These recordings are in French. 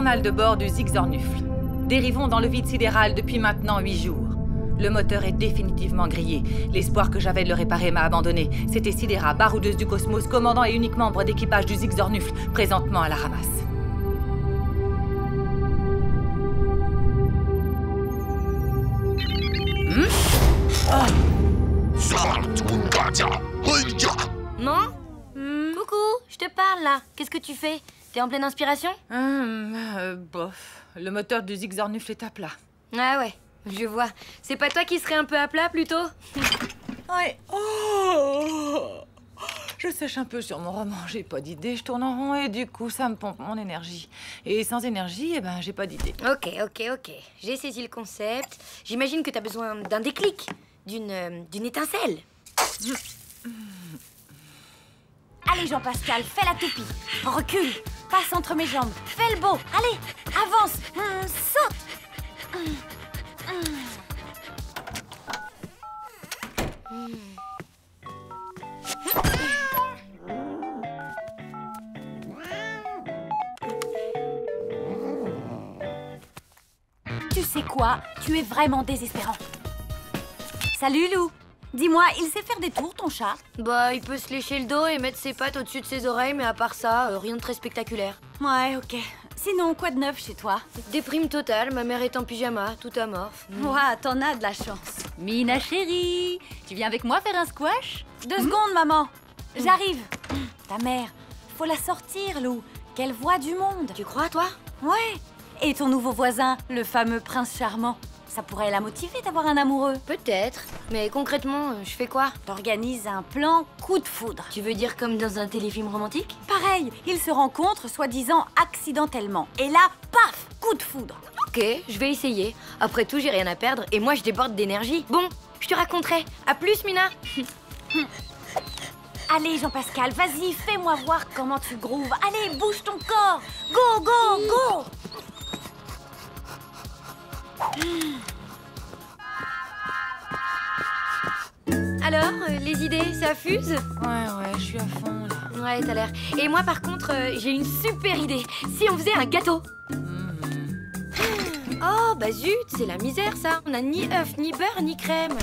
Journal de bord du Zigzornufle. Dérivons dans le vide sidéral depuis maintenant 8 jours. Le moteur est définitivement grillé. L'espoir que j'avais de le réparer m'a abandonné. C'était Sidera, baroudeuse du cosmos, commandant et unique membre d'équipage du Zigzornufle, présentement à la ramasse. Non? Coucou, je te parle là. Qu'est-ce que tu fais? T'es en pleine inspiration? Bof. Le moteur du Zigzornufle est à plat. Ah ouais, je vois. C'est pas toi qui serais un peu à plat plutôt? Ouais. Oh, je sèche un peu sur mon roman, j'ai pas d'idée, je tourne en rond et du coup ça me pompe mon énergie. Et sans énergie, eh ben j'ai pas d'idée. Ok. J'ai saisi le concept. J'imagine que t'as besoin d'un déclic, d'une étincelle. Allez Jean-Pascal, fais la toupie. Recule, passe entre mes jambes. Fais le beau. Allez, avance. Saute. Tu sais quoi? Tu es vraiment désespérant. Salut Lou. Dis-moi, il sait faire des tours, ton chat? Bah, il peut se lécher le dos et mettre ses pattes au-dessus de ses oreilles, mais à part ça, rien de très spectaculaire. Ouais, ok. Sinon, quoi de neuf chez toi? Déprime totale, ma mère est en pyjama, tout amorphe. Ouah, t'en as de la chance. Mina chérie, tu viens avec moi faire un squash? 2 secondes, maman. J'arrive. Ta mère, faut la sortir, Lou. Qu'elle voit du monde. Tu crois, toi? Ouais. Et ton nouveau voisin, le fameux prince charmant. Ça pourrait la motiver d'avoir un amoureux. Peut-être, mais concrètement, je fais quoi? T'organises un plan coup de foudre. Tu veux dire comme dans un téléfilm romantique? Pareil, ils se rencontrent soi-disant accidentellement. Et là, paf, coup de foudre. Ok, je vais essayer. Après tout, j'ai rien à perdre et moi, je déborde d'énergie. Bon, je te raconterai. À plus, Mina. Allez, Jean-Pascal, vas-y, fais-moi voir comment tu grooves. Allez, bouge ton corps. Go, go, go. Alors, les idées, ça fuse? Ouais, je suis à fond là. Ouais, t'as l'air. Et moi, par contre, j'ai une super idée. Si on faisait un gâteau? Oh, bah zut, c'est la misère, ça. On n'a ni œufs, ni beurre, ni crème.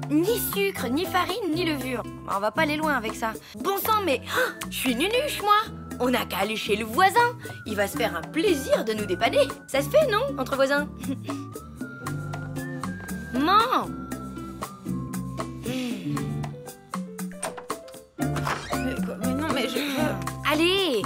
Ni sucre, ni farine, ni levure. On va pas aller loin avec ça. Bon sang, mais je suis nunuche, moi. On n'a qu'à aller chez le voisin. Il va se faire un plaisir de nous dépanner. Ça se fait, non, entre voisins? Maman! Mais non, mais je... Allez!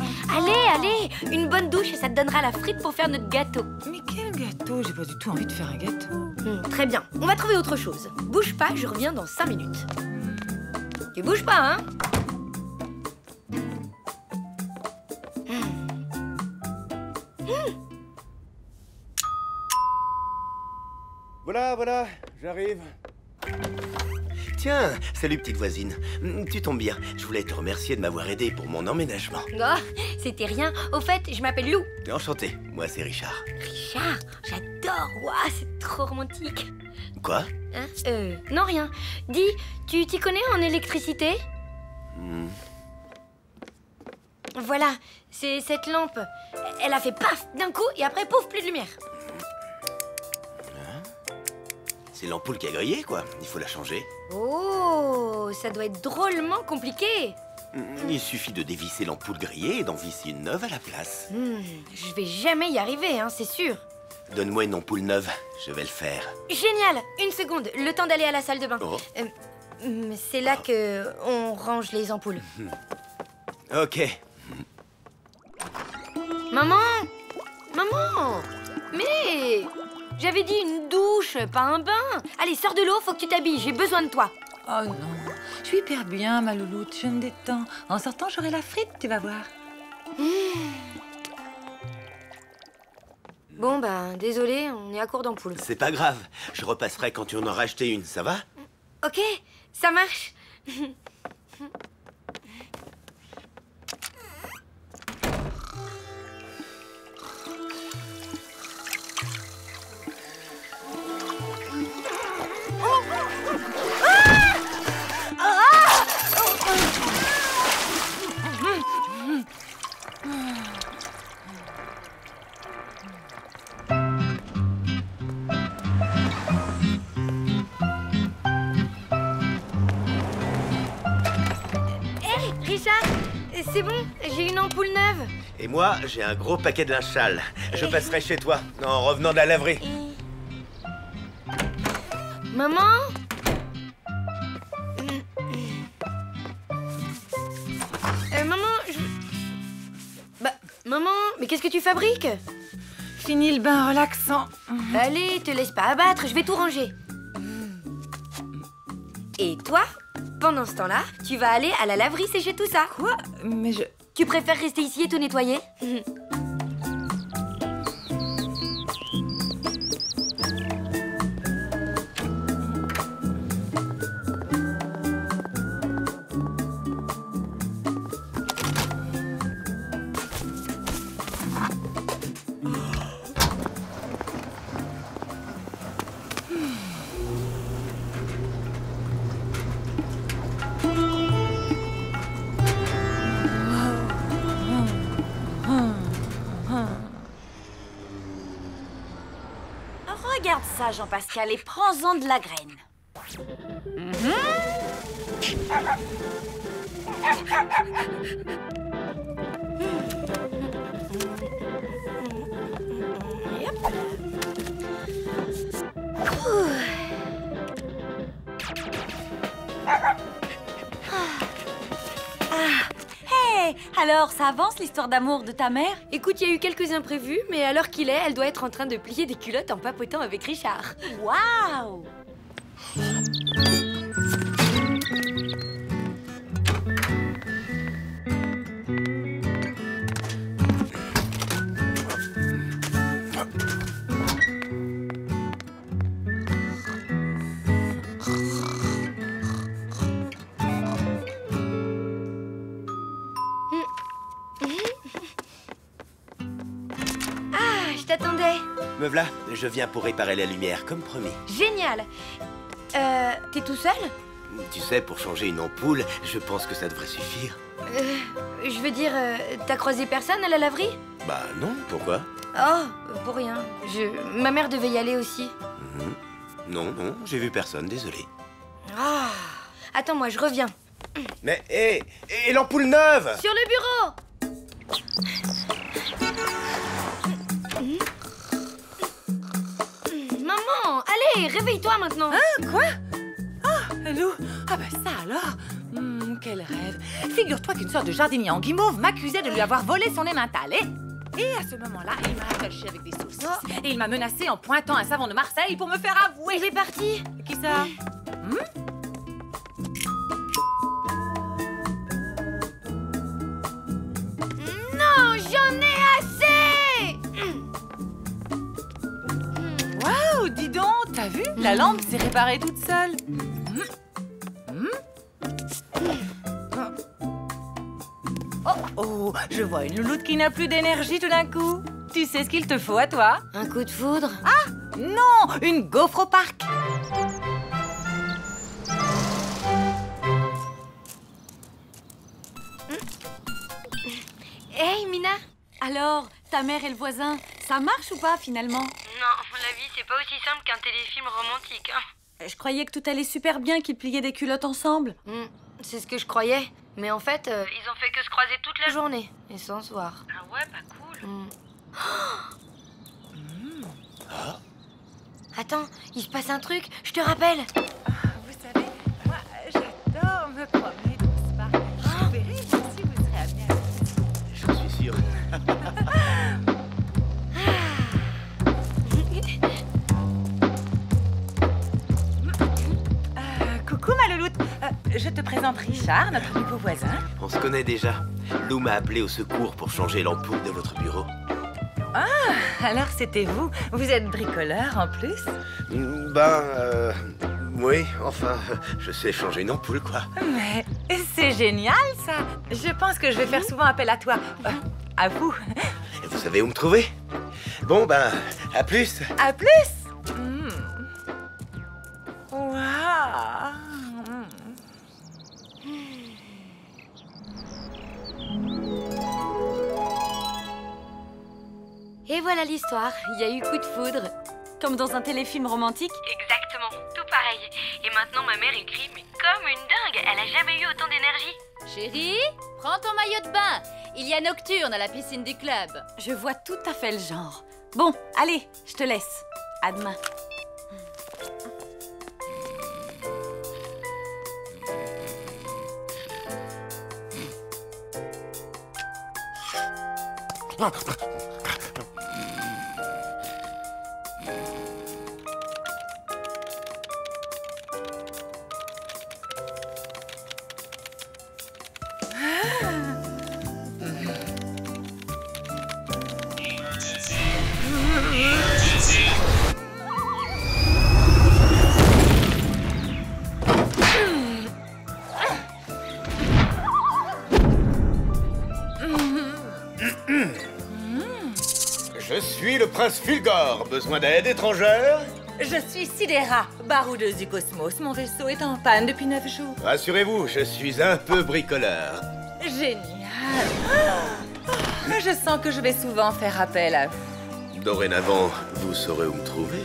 Une bonne douche et ça te donnera la frite pour faire notre gâteau. Mais quel gâteau? J'ai pas du tout envie de faire un gâteau. Très bien, on va trouver autre chose. Bouge pas, je reviens dans 5 minutes. Tu bouges pas, hein? Voilà, j'arrive. Tiens, salut petite voisine. Tu tombes bien. Je voulais te remercier de m'avoir aidé pour mon emménagement. Oh, c'était rien. Au fait, je m'appelle Lou. Enchanté, moi c'est Richard. Richard, j'adore. Waouh, c'est trop romantique. Quoi? Hein? Non, rien. Dis, tu t'y connais en électricité? Voilà, c'est cette lampe. Elle a fait paf d'un coup et après pouf, plus de lumière. C'est l'ampoule qui a grillé, quoi. Il faut la changer. Oh, ça doit être drôlement compliqué. Il suffit de dévisser l'ampoule grillée et d'en visser une neuve à la place. Je vais jamais y arriver, hein, c'est sûr. Donne-moi une ampoule neuve, je vais le faire. Génial. Une seconde, le temps d'aller à la salle de bain. Oh. C'est là que on range les ampoules. Ok. Maman! Mais... J'avais dit une douche, pas un bain. Allez, sors de l'eau, faut que tu t'habilles, j'ai besoin de toi. Oh non, je suis hyper bien, ma louloute, je me détends. En sortant, j'aurai la frite, tu vas voir. Bon, ben, désolé, on est à court d'ampoules. C'est pas grave, je repasserai quand tu en auras acheté une, ça va? Ok, ça marche. c'est bon, j'ai une ampoule neuve. Et moi, j'ai un gros paquet de linge sale. Je passerai chez toi, en revenant de la laverie. Maman? Maman, Bah, maman, mais qu'est-ce que tu fabriques? Fini le bain relaxant. Allez, te laisse pas abattre, je vais tout ranger. Et toi, pendant ce temps-là, tu vas aller à la laverie sécher tout ça. Quoi? Mais je... Tu préfères rester ici et tout nettoyer? Regarde ça, Jean-Pascal, et prends-en de la graine. Hey, alors, ça avance l'histoire d'amour de ta mère? Écoute, il y a eu quelques imprévus, mais à l'heure qu'il est, elle doit être en train de plier des culottes en papotant avec Richard. Waouh! Je t'attendais. Me voilà, je viens pour réparer la lumière, comme promis. Génial. T'es tout seul? Tu sais, pour changer une ampoule, je pense que ça devrait suffire. Je veux dire, t'as croisé personne à la laverie? Bah non, pourquoi? Oh, pour rien. Ma mère devait y aller aussi. Non, j'ai vu personne, désolé. Ah. Attends, moi, je reviens. Mais, hé, et l'ampoule neuve! Sur le bureau! Maman, allez, réveille-toi maintenant. Hein? Quoi? Oh, Lou. Ah bah ça alors. Quel rêve. Figure-toi qu'une sorte de jardinier en guimauve m'accusait de lui avoir volé son emmental. Et à ce moment-là, il m'a attaché avec des saucisses. Et il m'a menacé en pointant un savon de Marseille pour me faire avouer. Il est parti. Qui ça? Non, j'en ai assez. Waouh, dis donc, t'as vu? La lampe s'est réparée toute seule. Oh, je vois une louloute qui n'a plus d'énergie tout d'un coup. Tu sais ce qu'il te faut à toi? Un coup de foudre? Ah, non, une gaufre au parc. Hey, Mina. Alors, ta mère et le voisin, ça marche ou pas finalement? Non, la vie, c'est pas aussi simple qu'un téléfilm romantique, hein. Je croyais que tout allait super bien, qu'ils pliaient des culottes ensemble. C'est ce que je croyais. Mais en fait, ils ont fait que se croiser toute la journée. Et sans se voir. Ah ouais, pas cool. Attends, il se passe un truc, je te rappelle. Vous savez, moi, j'adore me promener dans ce parc. Vous verrez, si vous serez amené à... Je suis sûr. Coucou, ma louloute. Je te présente Richard, notre nouveau voisin. On se connaît déjà. Lou m'a appelé au secours pour changer l'ampoule de votre bureau. Ah, alors c'était vous. Vous êtes bricoleur en plus? Oui, enfin, je sais changer une ampoule, quoi. Mais c'est génial, ça. Je pense que je vais faire souvent appel à toi. À vous. Et vous savez où me trouver? Bon, à plus. À plus. Waouh. Et voilà l'histoire, il y a eu coup de foudre. Comme dans un téléfilm romantique. Exactement, tout pareil. Et maintenant ma mère écrit, mais comme une dingue, elle a jamais eu autant d'énergie. Chérie, prends ton maillot de bain. Il y a Nocturne à la piscine du club. Je vois tout à fait le genre. Bon, allez, je te laisse. À demain. Je suis le prince Fulgore. Besoin d'aide étrangère? Je suis Sidera, baroudeuse du cosmos. Mon vaisseau est en panne depuis 9 jours. Rassurez-vous, je suis un peu bricoleur. Génial. Je sens que je vais souvent faire appel à vous. Dorénavant, vous saurez où me trouver.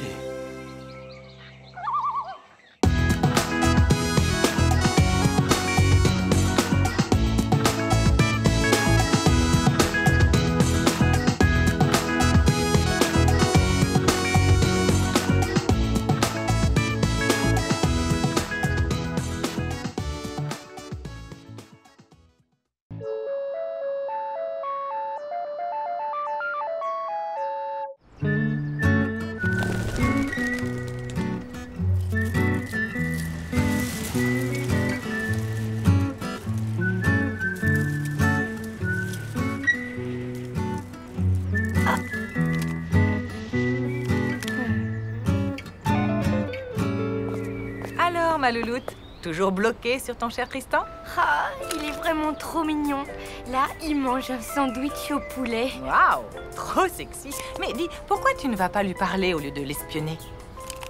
Alors, ma louloute, toujours bloquée sur ton cher Tristan? Ah, il est vraiment trop mignon. Là, il mange un sandwich au poulet. Waouh, trop sexy. Mais dis, pourquoi tu ne vas pas lui parler au lieu de l'espionner?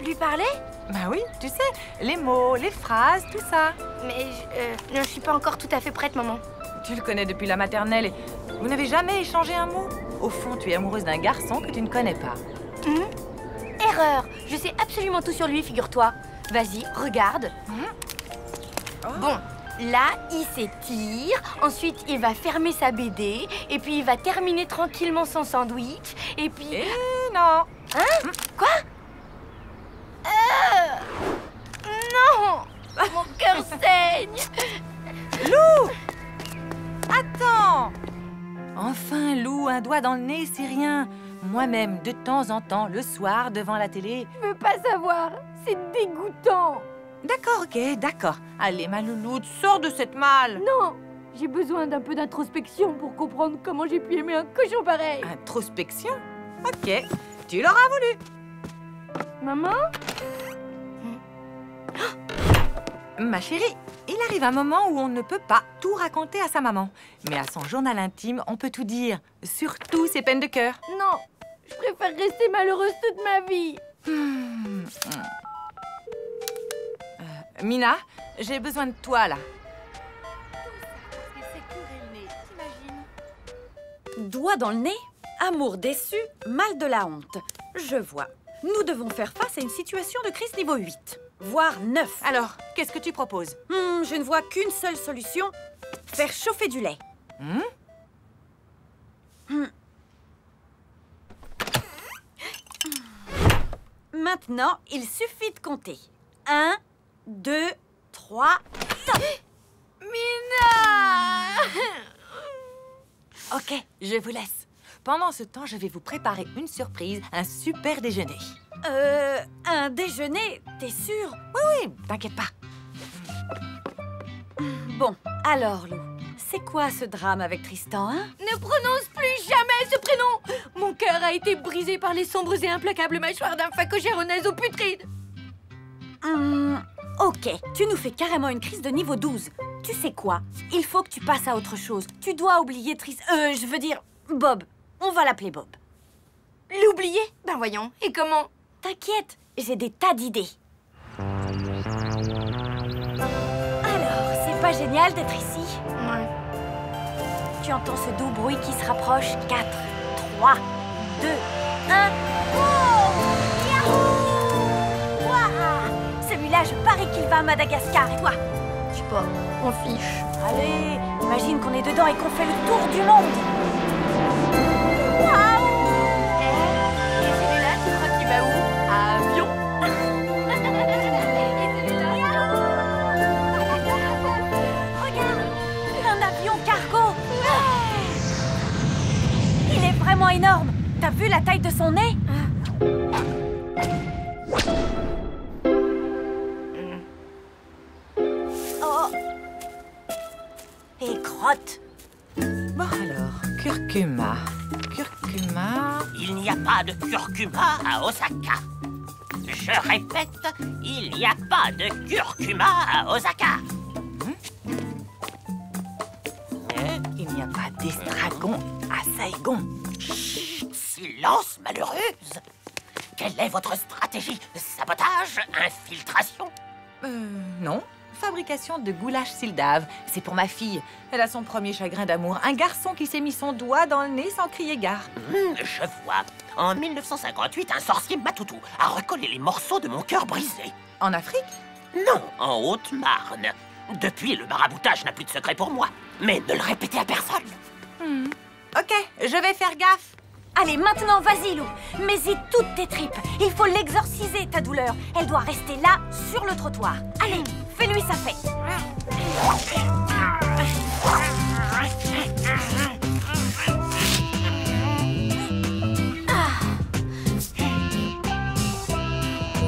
Lui parler? Bah oui, tu sais, les mots, les phrases, tout ça. Mais non, je suis pas encore tout à fait prête, maman. Tu le connais depuis la maternelle et vous n'avez jamais échangé un mot? Au fond, tu es amoureuse d'un garçon que tu ne connais pas. Erreur. Je sais absolument tout sur lui, figure-toi. Vas-y, regarde. Bon, là, il s'étire. Ensuite, il va fermer sa BD. Et puis, il va terminer tranquillement son sandwich. Et puis... Eh non! Hein? Quoi? Non! Mon cœur saigne! Lou! Attends! Enfin, Lou, un doigt dans le nez, c'est rien. Moi-même, de temps en temps, le soir, devant la télé... Je veux pas savoir. C'est dégoûtant. D'accord, ok, d'accord. Allez, ma louloute, sors de cette malle. Non! J'ai besoin d'un peu d'introspection pour comprendre comment j'ai pu aimer un cochon pareil. Introspection? Ok, tu l'auras voulu. Maman? Ma chérie, il arrive un moment où on ne peut pas tout raconter à sa maman. Mais à son journal intime, on peut tout dire. Surtout ses peines de cœur. Non, je préfère rester malheureuse toute ma vie. Mina, j'ai besoin de toi, là. Doigt dans le nez, amour déçu, mal de la honte. Je vois. Nous devons faire face à une situation de crise niveau 8, voire 9. Alors, qu'est-ce que tu proposes? Je ne vois qu'une seule solution, faire chauffer du lait. Maintenant, il suffit de compter. 1, 2, 3, stop! Mina! Ok, je vous laisse. Pendant ce temps, je vais vous préparer une surprise, un super déjeuner. Un déjeuner, t'es sûr? Oui, t'inquiète pas. Bon, alors, Lou, c'est quoi ce drame avec Tristan, hein? Ne prononce plus jamais ce prénom! Mon cœur a été brisé par les sombres et implacables mâchoires d'un phacochère au naseau putride. Ok, tu nous fais carrément une crise de niveau 12. Tu sais quoi? Il faut que tu passes à autre chose. Tu dois oublier Tristan... je veux dire, Bob. On va l'appeler Bob. L'oublier? Ben voyons, et comment? T'inquiète, j'ai des tas d'idées. Alors, c'est pas génial d'être ici? Ouais. Tu entends ce doux bruit qui se rapproche. 4, 3, 2, 1... Oh! Yahoo! Ouah! Celui-là, je parie qu'il va à Madagascar. Et toi? Tu pas. On fiche. Allez, imagine qu'on est dedans et qu'on fait le tour du monde. Waouh! Et celui-là, tu crois qu'il va où? À avion? Et celui-là? Regarde, un avion cargo. Il est vraiment énorme. T'as vu la taille de son nez? Oh. Et crotte. Bon alors, curcuma. Curcuma... Il n'y a pas de curcuma à Osaka. Je répète, il n'y a pas de curcuma à Osaka. Il n'y a pas d'estragon à Saigon. Chut, silence, malheureuse. Quelle est votre stratégie? Sabotage? Infiltration? Non. Fabrication de goulash sildave. C'est pour ma fille. Elle a son premier chagrin d'amour. Un garçon qui s'est mis son doigt dans le nez sans crier gare. Je vois. En 1958, un sorcier Matoutou a recollé les morceaux de mon cœur brisé. En Afrique? Non, en Haute-Marne. Depuis, le maraboutage n'a plus de secret pour moi. Mais ne le répétez à personne. Ok, je vais faire gaffe. Allez, maintenant, vas-y, Lou. Mets-y toutes tes tripes. Il faut l'exorciser, ta douleur. Elle doit rester là, sur le trottoir. Allez, fais-lui sa fête.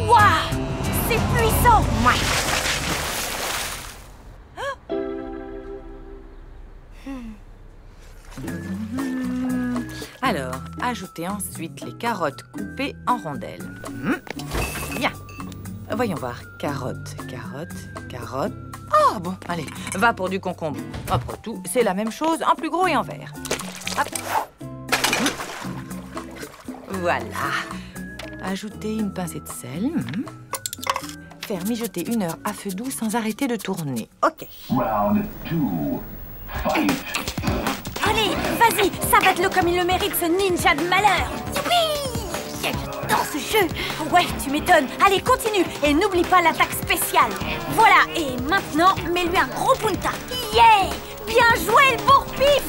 Waouh! C'est puissant! Alors, ajoutez ensuite les carottes coupées en rondelles. Bien. Voyons voir. Carotte, carotte, carotte. Oh, bon, allez, va pour du concombre. Après tout, c'est la même chose, en plus gros et en vert. Hop. Voilà. Ajoutez une pincée de sel. Faire mijoter 1 heure à feu doux sans arrêter de tourner. Ok. Round 2. Fight! Allez, vas-y, sabote-le comme il le mérite, ce ninja de malheur. Youpi! J'adore ce jeu. Ouais, tu m'étonnes. Allez, continue et n'oublie pas l'attaque spéciale. Voilà, et maintenant, mets-lui un gros punta. Yeah! Bien joué, le bourre-pif!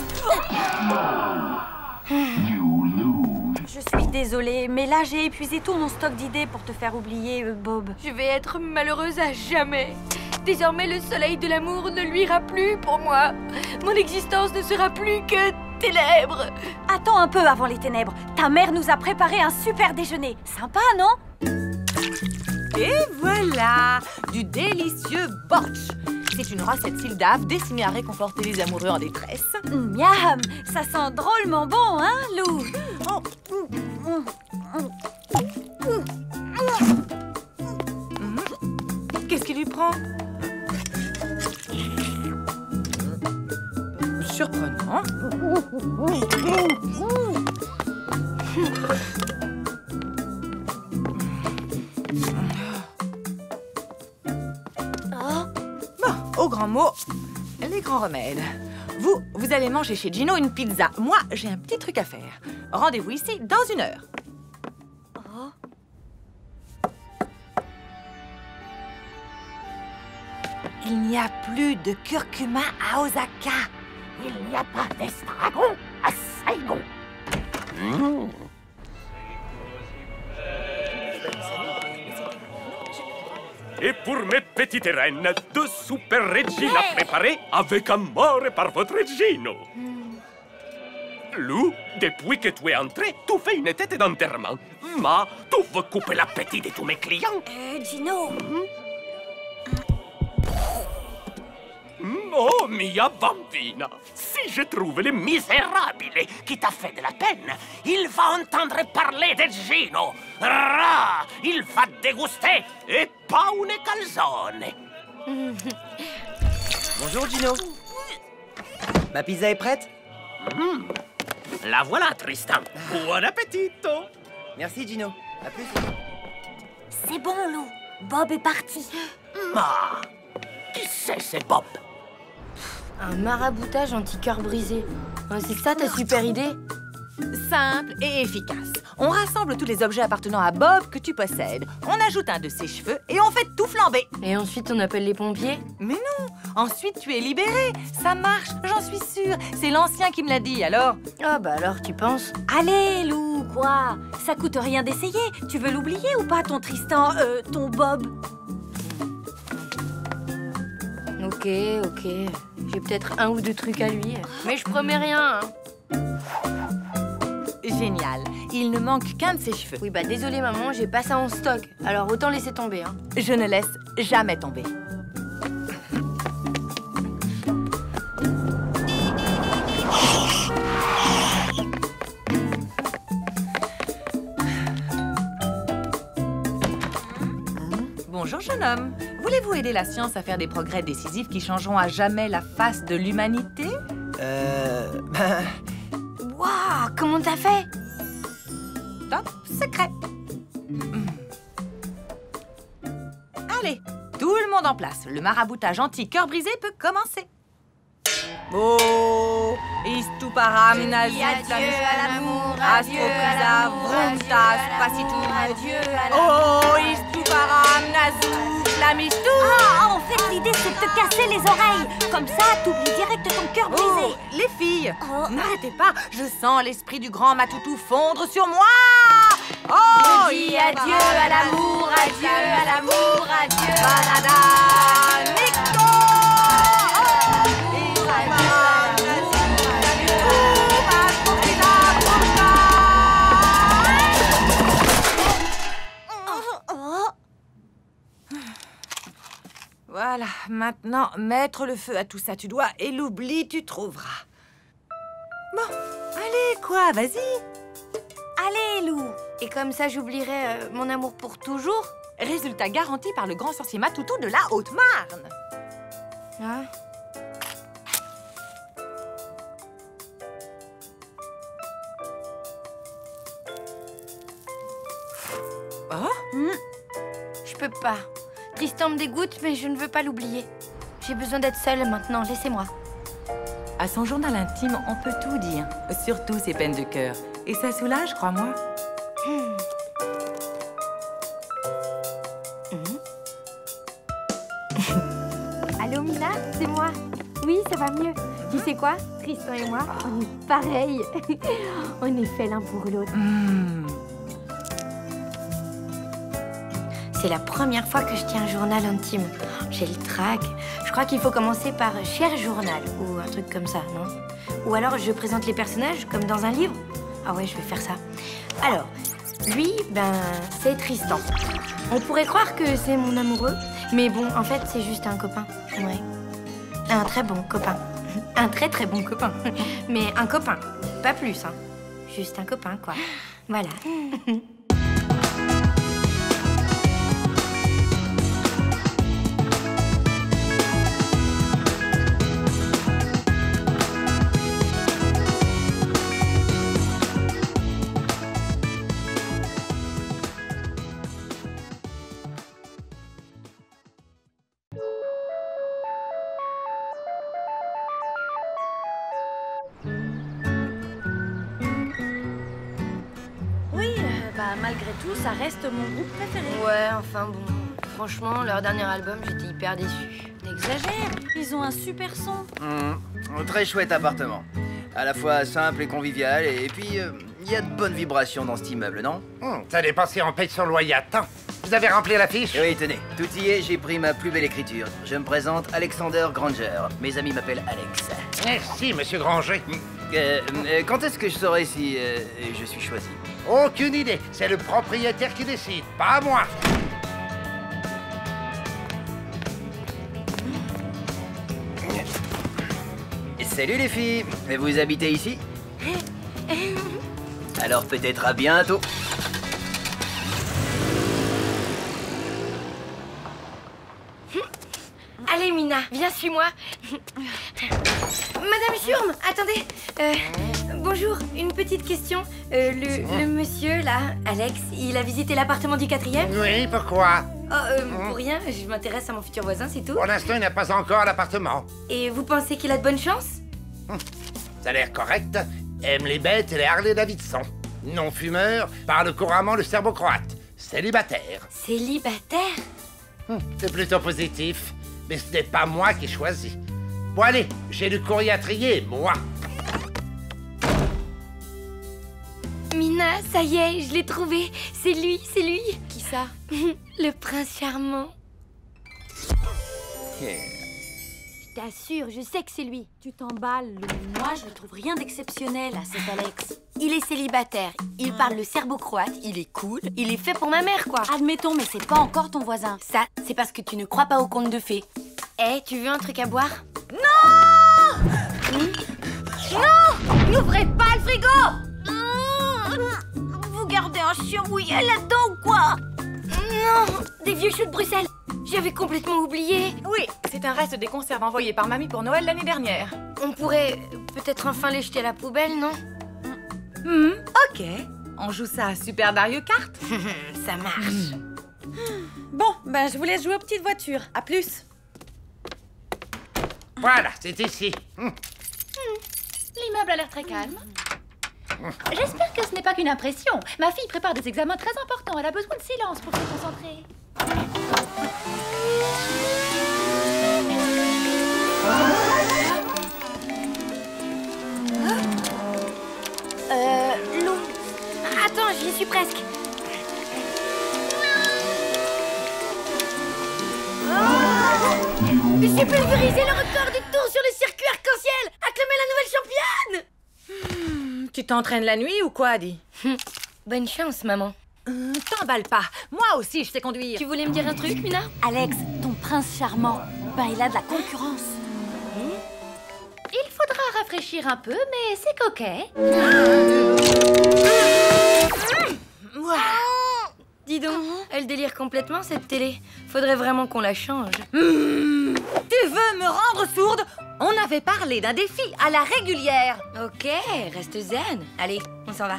You lose. Je suis désolée, mais là, j'ai épuisé tout mon stock d'idées pour te faire oublier, Bob. Je vais être malheureuse à jamais. Désormais, le soleil de l'amour ne luira plus pour moi. Mon existence ne sera plus que ténèbres. Attends un peu avant les ténèbres. Ta mère nous a préparé un super déjeuner. Sympa, non? Et voilà, du délicieux bortsch. C'est une recette sildave destinée à réconforter les amoureux en détresse. Miam, ça sent drôlement bon, hein, Lou? Qu'est-ce qui lui prend? Surprenant. Bon, au grand mot, les grands remèdes. Vous allez manger chez Gino une pizza. Moi, j'ai un petit truc à faire. Rendez-vous ici dans 1 heure. Il n'y a plus de curcuma à Osaka. Il n'y a pas d'estragon à Saigon. Et pour mes petites reines, 2 super Regina préparées avec amour par votre Gino. Lou, depuis que tu es entré, tu fais une tête d'enterrement. Ma, tu veux couper l'appétit de tous mes clients? Gino. Oh, mia bambina, si je trouve le misérable qui t'a fait de la peine, il va entendre parler de Gino. Rah, il va déguster et pas une calzone. Bonjour Gino. Ma pizza est prête? La voilà, Tristan. Buon appetito. Merci Gino. À plus. C'est bon, Lou. Bob est parti. Ma, qui c'est Bob? Un maraboutage anti-cœur brisé. C'est ça ta super idée? Simple et efficace. On rassemble tous les objets appartenant à Bob que tu possèdes. On ajoute un de ses cheveux et on fait tout flamber. Et ensuite on appelle les pompiers? Mais non, Ensuite, tu es libéré. Ça marche, j'en suis sûre. C'est l'ancien qui me l'a dit, alors? Ah bah alors, tu penses? Allez, Lou, quoi? Ça coûte rien d'essayer. Tu veux l'oublier ou pas, ton Tristan, ton Bob? Ok. J'ai peut-être un ou deux trucs à lui. Mais je promets rien, hein. Génial. Il ne manque qu'un de ses cheveux. Oui, bah désolé maman, j'ai pas ça en stock. Alors autant laisser tomber, hein. Je ne laisse jamais tomber. Bonjour, jeune homme. Voulez-vous aider la science à faire des progrès décisifs qui changeront à jamais la face de l'humanité? Waouh, comment t'as fait? Top secret. Allez, tout le monde en place. Le maraboutage anti-cœur brisé peut commencer. Oh, Istuparam, Nazu, adieu à l'amour, adieu à Astroprisa, l'amour, Vrunta, adieu à Spacitum. l'amour, adieu à l'amour. Oh, Istuparam, Nazu, Flamistou. Ah, en fait, l'idée, c'est de te casser les oreilles. Comme ça, t'oublies direct ton cœur brisé. Oh, les filles, Oh. n'arrêtez pas. Je sens l'esprit du grand Matoutou fondre sur moi. Oh, Je dis adieu à l'amour, adieu à l'amour, adieu à Banana, Nico. Voilà, maintenant, mettre le feu à tout ça, tu dois, et l'oubli, tu trouveras. Bon, allez, quoi, vas-y. Allez, Lou. Et comme ça, j'oublierai mon amour pour toujours. Résultat garanti par le grand sorcier Matoutou de la Haute-Marne. Ah. Oh, Je peux pas. Tristan me dégoûte, mais je ne veux pas l'oublier. J'ai besoin d'être seule maintenant, laissez-moi. à son journal intime, on peut tout dire, surtout ses peines de cœur. Et ça soulage, crois-moi. Allô Mina, c'est moi. Oui, ça va mieux. Tu sais quoi, Tristan et moi, on est pareils. On est faits l'un pour l'autre. C'est la première fois que je tiens un journal intime. J'ai le trac. Je crois qu'il faut commencer par « Cher journal » ou un truc comme ça, non? Ou alors je présente les personnages comme dans un livre. Ah ouais, je vais faire ça. Alors, lui, ben, c'est Tristan. On pourrait croire que c'est mon amoureux, mais bon, en fait, c'est juste un copain. Ouais. Un très bon copain. Un très très bon copain. Mais un copain, pas plus, hein. Juste un copain, quoi. Voilà. Malgré tout, ça reste mon groupe préféré. Ouais, enfin bon. Franchement, leur dernier album, j'étais hyper déçue. T'exagères, ils ont un super son. Très chouette appartement. À la fois simple et convivial, et puis il y a de bonnes vibrations dans cet immeuble, non? T'as dépensé en paye sur loyer à temps. Vous avez rempli la fiche? Oui, tenez, tout y est, j'ai pris ma plus belle écriture. Je me présente Alexander Granger. Mes amis m'appellent Alex. Merci, monsieur Granger. Quand est-ce que je saurai si je suis choisi? Aucune idée. C'est le propriétaire qui décide, pas moi. Salut les filles. Vous habitez ici? Alors peut-être à bientôt. Allez, Mina, viens, suis-moi. Madame Schurm, attendez. Bonjour, une petite question. Le monsieur, là, Alex, il a visité l'appartement du 4e? Oui, pourquoi? Pour rien, je m'intéresse à mon futur voisin, c'est tout. Pour l'instant, il n'a pas encore l'appartement. Et vous pensez qu'il a de bonnes chances? Ça a l'air correct. Aime les bêtes et les Harley-Davidson. Non-fumeur, parle couramment le serbo-croate. Célibataire. Célibataire? C'est plutôt positif. mais ce n'est pas moi qui choisis. Bon allez, j'ai du courrier à trier, moi. Mina, ça y est, je l'ai trouvé. C'est lui, c'est lui. Qui ça? Le prince charmant. Je t'assure, je sais que c'est lui. Tu t'emballes. Moi, je ne trouve rien d'exceptionnel à cet Alex. Il est célibataire, il parle le serbo-croate, il est cool, il est fait pour ma mère, quoi. Admettons, mais c'est pas encore ton voisin. Ça, c'est parce que tu ne crois pas aux contes de fées. Eh, tu veux un truc à boire? Non! Non! N'ouvrez pas le frigo! Vous gardez un chien mouillé là-dedans ou quoi? Non! Des vieux choux de Bruxelles. J'avais complètement oublié. Oui, c'est un reste des conserves envoyées par mamie pour Noël l'année dernière. On pourrait peut-être enfin les jeter à la poubelle, non? Ok. On joue ça à Super Mario Kart? Ça marche. Bon, ben je vous laisse jouer aux petites voitures. À plus. Voilà, c'est ici. L'immeuble a l'air très calme. J'espère que ce n'est pas qu'une impression. Ma fille prépare des examens très importants. Elle a besoin de silence pour se concentrer. Lou. Attends, j'y suis presque. J'ai pulvérisé le record du tour sur le circuit arc-en-ciel. Acclamez la nouvelle championne. Tu t'entraînes la nuit ou quoi, Adi? Bonne chance, maman. T'emballe pas. Moi aussi, je sais conduire. Tu voulais me dire un truc, Mina? Alex, ton prince charmant, ben il a de la concurrence. Il faudra rafraîchir un peu, mais c'est coquet. Dis donc, elle délire complètement cette télé. Faudrait vraiment qu'on la change. Tu veux me rendre sourde? On avait parlé d'un défi à la régulière. Ok, reste zen. Allez, on s'en va.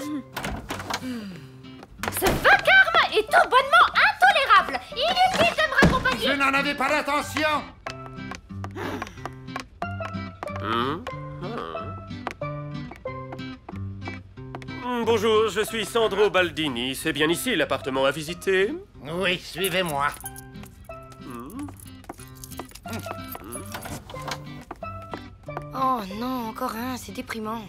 Ce vacarme est tout bonnement intolérable. Inutile de me raccompagner. Je n'en avais pas l'intention. Bonjour, je suis Sandro Baldini. C'est bien ici l'appartement à visiter? Oui, suivez-moi. Oh non, encore un, c'est déprimant.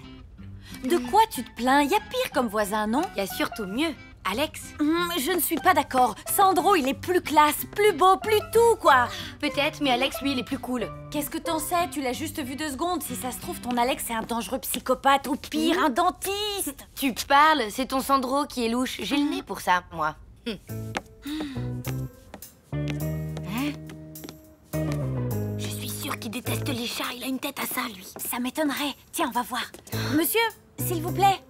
De quoi tu te plains? Y a pire comme voisin, non? Y a surtout mieux. Alex? Je ne suis pas d'accord. Sandro, il est plus classe, plus beau, plus tout, quoi. Peut-être, mais Alex, lui, il est plus cool. Qu'est-ce que t'en sais? Tu l'as juste vu 2 secondes. Si ça se trouve, ton Alex, c'est un dangereux psychopathe ou pire, un dentiste. Tu parles, c'est ton Sandro qui est louche. J'ai le nez pour ça, moi. Je suis sûre qu'il déteste les chats. Il a une tête à ça, lui. Ça m'étonnerait. Tiens, on va voir. Monsieur, s'il vous plaît.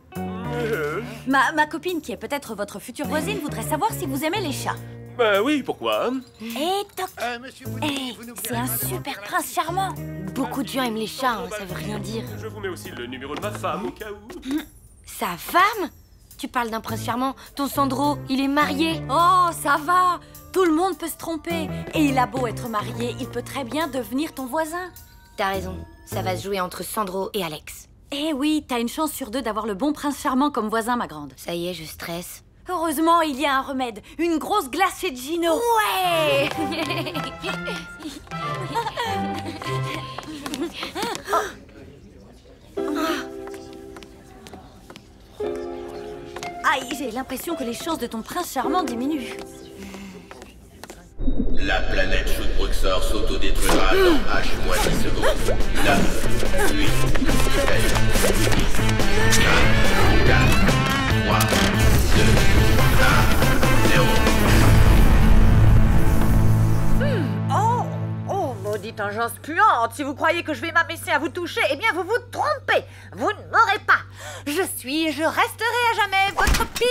Ma copine, qui est peut-être votre future voisine, voudrait savoir si vous aimez les chats. Bah oui, pourquoi? Et toc. Monsieur Boudini, vous nous C'est un super prince charmant. Beaucoup de gens aiment les chats, hein, ça veut rien dire. Je vous mets aussi le numéro de ma femme au cas où. Sa femme? Tu parles d'un prince charmant. Ton Sandro, il est marié. Oh, ça va. Tout le monde peut se tromper. Et il a beau être marié, il peut très bien devenir ton voisin. T'as raison. Ça va se jouer entre Sandro et Alex. Eh oui, t'as une chance sur 2 d'avoir le bon prince charmant comme voisin, ma grande. Ça y est, je stresse. Heureusement, il y a un remède. Une grosse glace chez Gino. Ouais. Aïe, j'ai l'impression que les chances de ton prince charmant diminuent. La planète Shootbruxor s'autodétruira dans H-10 secondes. 9, 8, 7, 6, 5, 4, 3, 2, 1, 0. Oh, maudite engeance puante. Si vous croyez que je vais m'abaisser à vous toucher, eh bien vous vous trompez. Vous ne m'aurez pas. Je suis et je resterai à jamais votre pire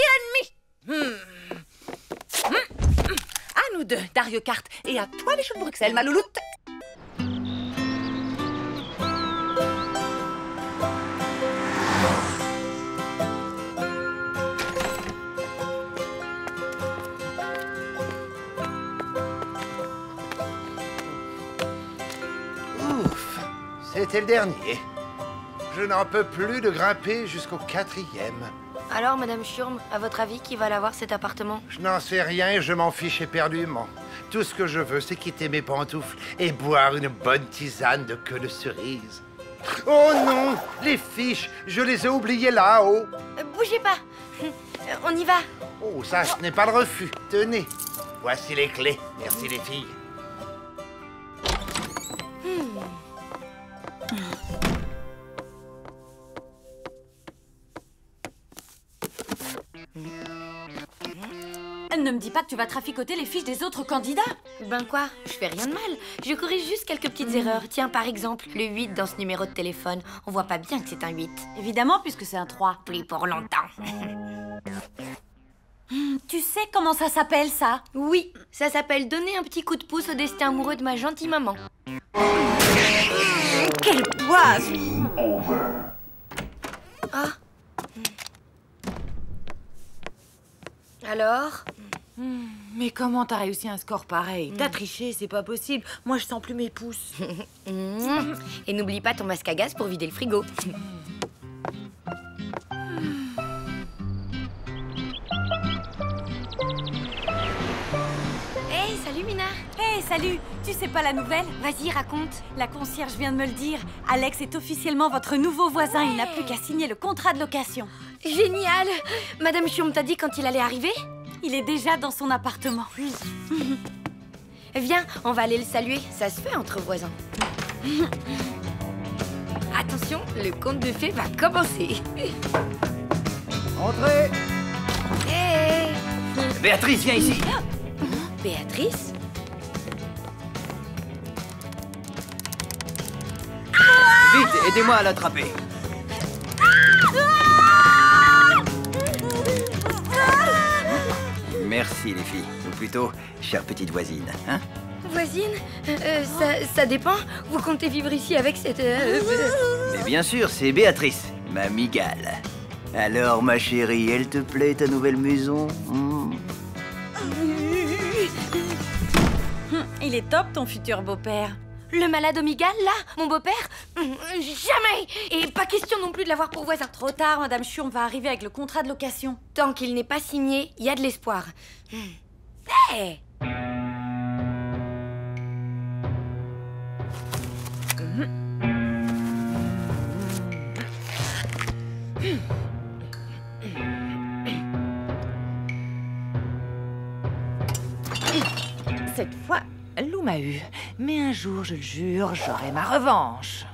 ennemi. À nous 2, Dario Kart, et à toi les choux de Bruxelles, ma louloute. Ouf, c'était le dernier. Je n'en peux plus de grimper jusqu'au 4e. Alors, Madame Schurm, à votre avis, qui va l'avoir cet appartement? Je n'en sais rien et je m'en fiche éperdument. Tout ce que je veux, c'est quitter mes pantoufles et boire une bonne tisane de queue de cerise. Oh non! Les fiches, je les ai oubliées là-haut. Bougez pas. On y va. Oh, ça, ce n'est pas le refus. Tenez, voici les clés. Merci les filles. Ne me dis pas que tu vas traficoter les fiches des autres candidats. Ben quoi? Je fais rien de mal. Je corrige juste quelques petites erreurs. Tiens, par exemple, le 8 dans ce numéro de téléphone. On voit pas bien que c'est un 8. Évidemment, puisque c'est un 3. Plus pour longtemps. Tu sais comment ça s'appelle, ça? Oui, ça s'appelle donner un petit coup de pouce au destin amoureux de ma gentille maman. Quelle poisse! Ah. Alors? Mais comment t'as réussi un score pareil? T'as triché, c'est pas possible. Moi, je sens plus mes pouces. Et n'oublie pas ton masque à gaz pour vider le frigo. Hey, salut Mina. Hey, salut! Tu sais pas la nouvelle? Vas-y, raconte. La concierge vient de me le dire. Alex est officiellement votre nouveau voisin. Il n'a plus qu'à signer le contrat de location. Génial! Madame Chiom t'a dit quand il allait arriver? Il est déjà dans son appartement. Viens, on va aller le saluer. Ça se fait entre voisins. Attention, le conte de fées va commencer. Entrez! Hé! Béatrice, viens ici. Béatrice? Vite, aidez-moi à l'attraper. Merci les filles, ou plutôt, chère petite voisine, hein? Voisine? Ça dépend. Vous comptez vivre ici avec cette... Mais bien sûr, c'est Béatrice, ma migale. Alors, ma chérie, elle te plaît ta nouvelle maison? Il est top, ton futur beau-père. Le malade Omigal, là? Mon beau-père? Jamais! Et pas question non plus de l'avoir pour voisin. Trop tard, Madame Chiom va arriver avec le contrat de location. Tant qu'il n'est pas signé, il y a de l'espoir. Hey! Cette fois, Lou m'a eu. Mais un jour, je le jure, j'aurai ma revanche.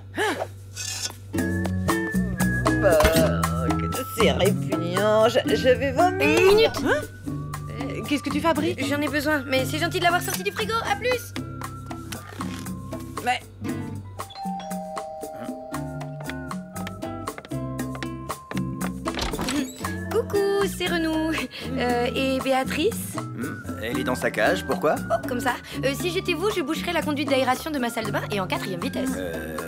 C'est répugnant. Je vais vomir. Une minute. Qu'est-ce que tu fabriques? J'en ai besoin, mais c'est gentil de l'avoir sorti du frigo. À plus. Mais... Coucou, c'est Renou. Et Béatrice? Elle est dans sa cage, pourquoi? Oh, comme ça. Si j'étais vous, je boucherais la conduite d'aération de ma salle de bain et en 4e vitesse.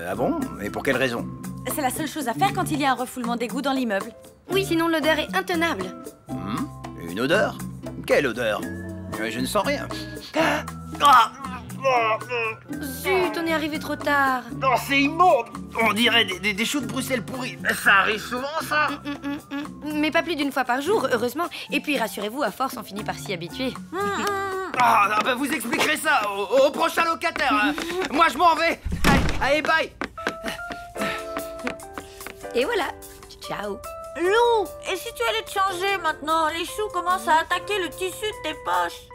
Ah bon? Et pour quelle raison? C'est la seule chose à faire quand il y a un refoulement d'égout dans l'immeuble. Oui, sinon l'odeur est intenable. Une odeur? Quelle odeur? Je ne sens rien. Zut, on est arrivé trop tard. Oh, c'est immonde! On dirait des choux de Bruxelles pourris. Ça arrive souvent, ça? Mais pas plus d'une fois par jour, heureusement. Et puis, rassurez-vous, à force, on finit par s'y habituer. Ah, bah vous expliquerez ça au prochain locataire. Hein. Moi, je m'en vais. Allez, bye. Et voilà. Ciao. Lou, et si tu allais te changer maintenant? Les choux commencent à attaquer le tissu de tes poches.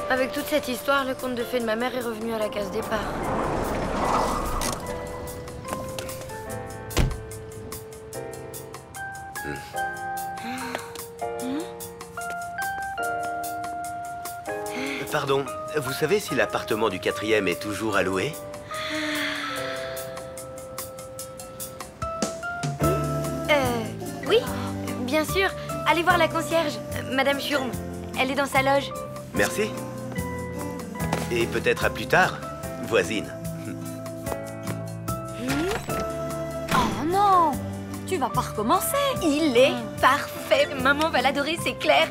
Avec toute cette histoire, le conte de fées de ma mère est revenu à la case départ. Pardon, vous savez si l'appartement du 4e est toujours à louer? Oui, bien sûr. Allez voir la concierge, Madame Chiom. Elle est dans sa loge. Merci. Et peut-être à plus tard, voisine. Oh non! Tu vas pas recommencer. Il est parfait. Maman va l'adorer, c'est clair.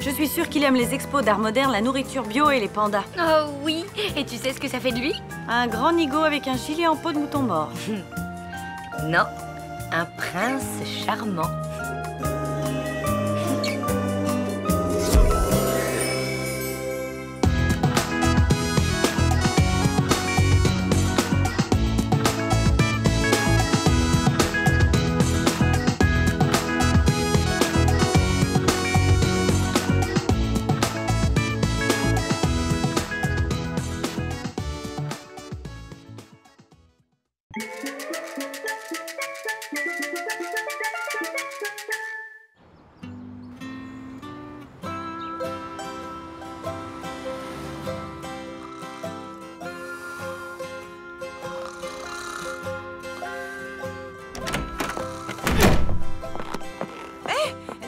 Je suis sûre qu'il aime les expos d'art moderne, la nourriture bio et les pandas. Oh oui. Et tu sais ce que ça fait de lui? Un grand nigo avec un gilet en peau de mouton mort. Non. Un prince charmant.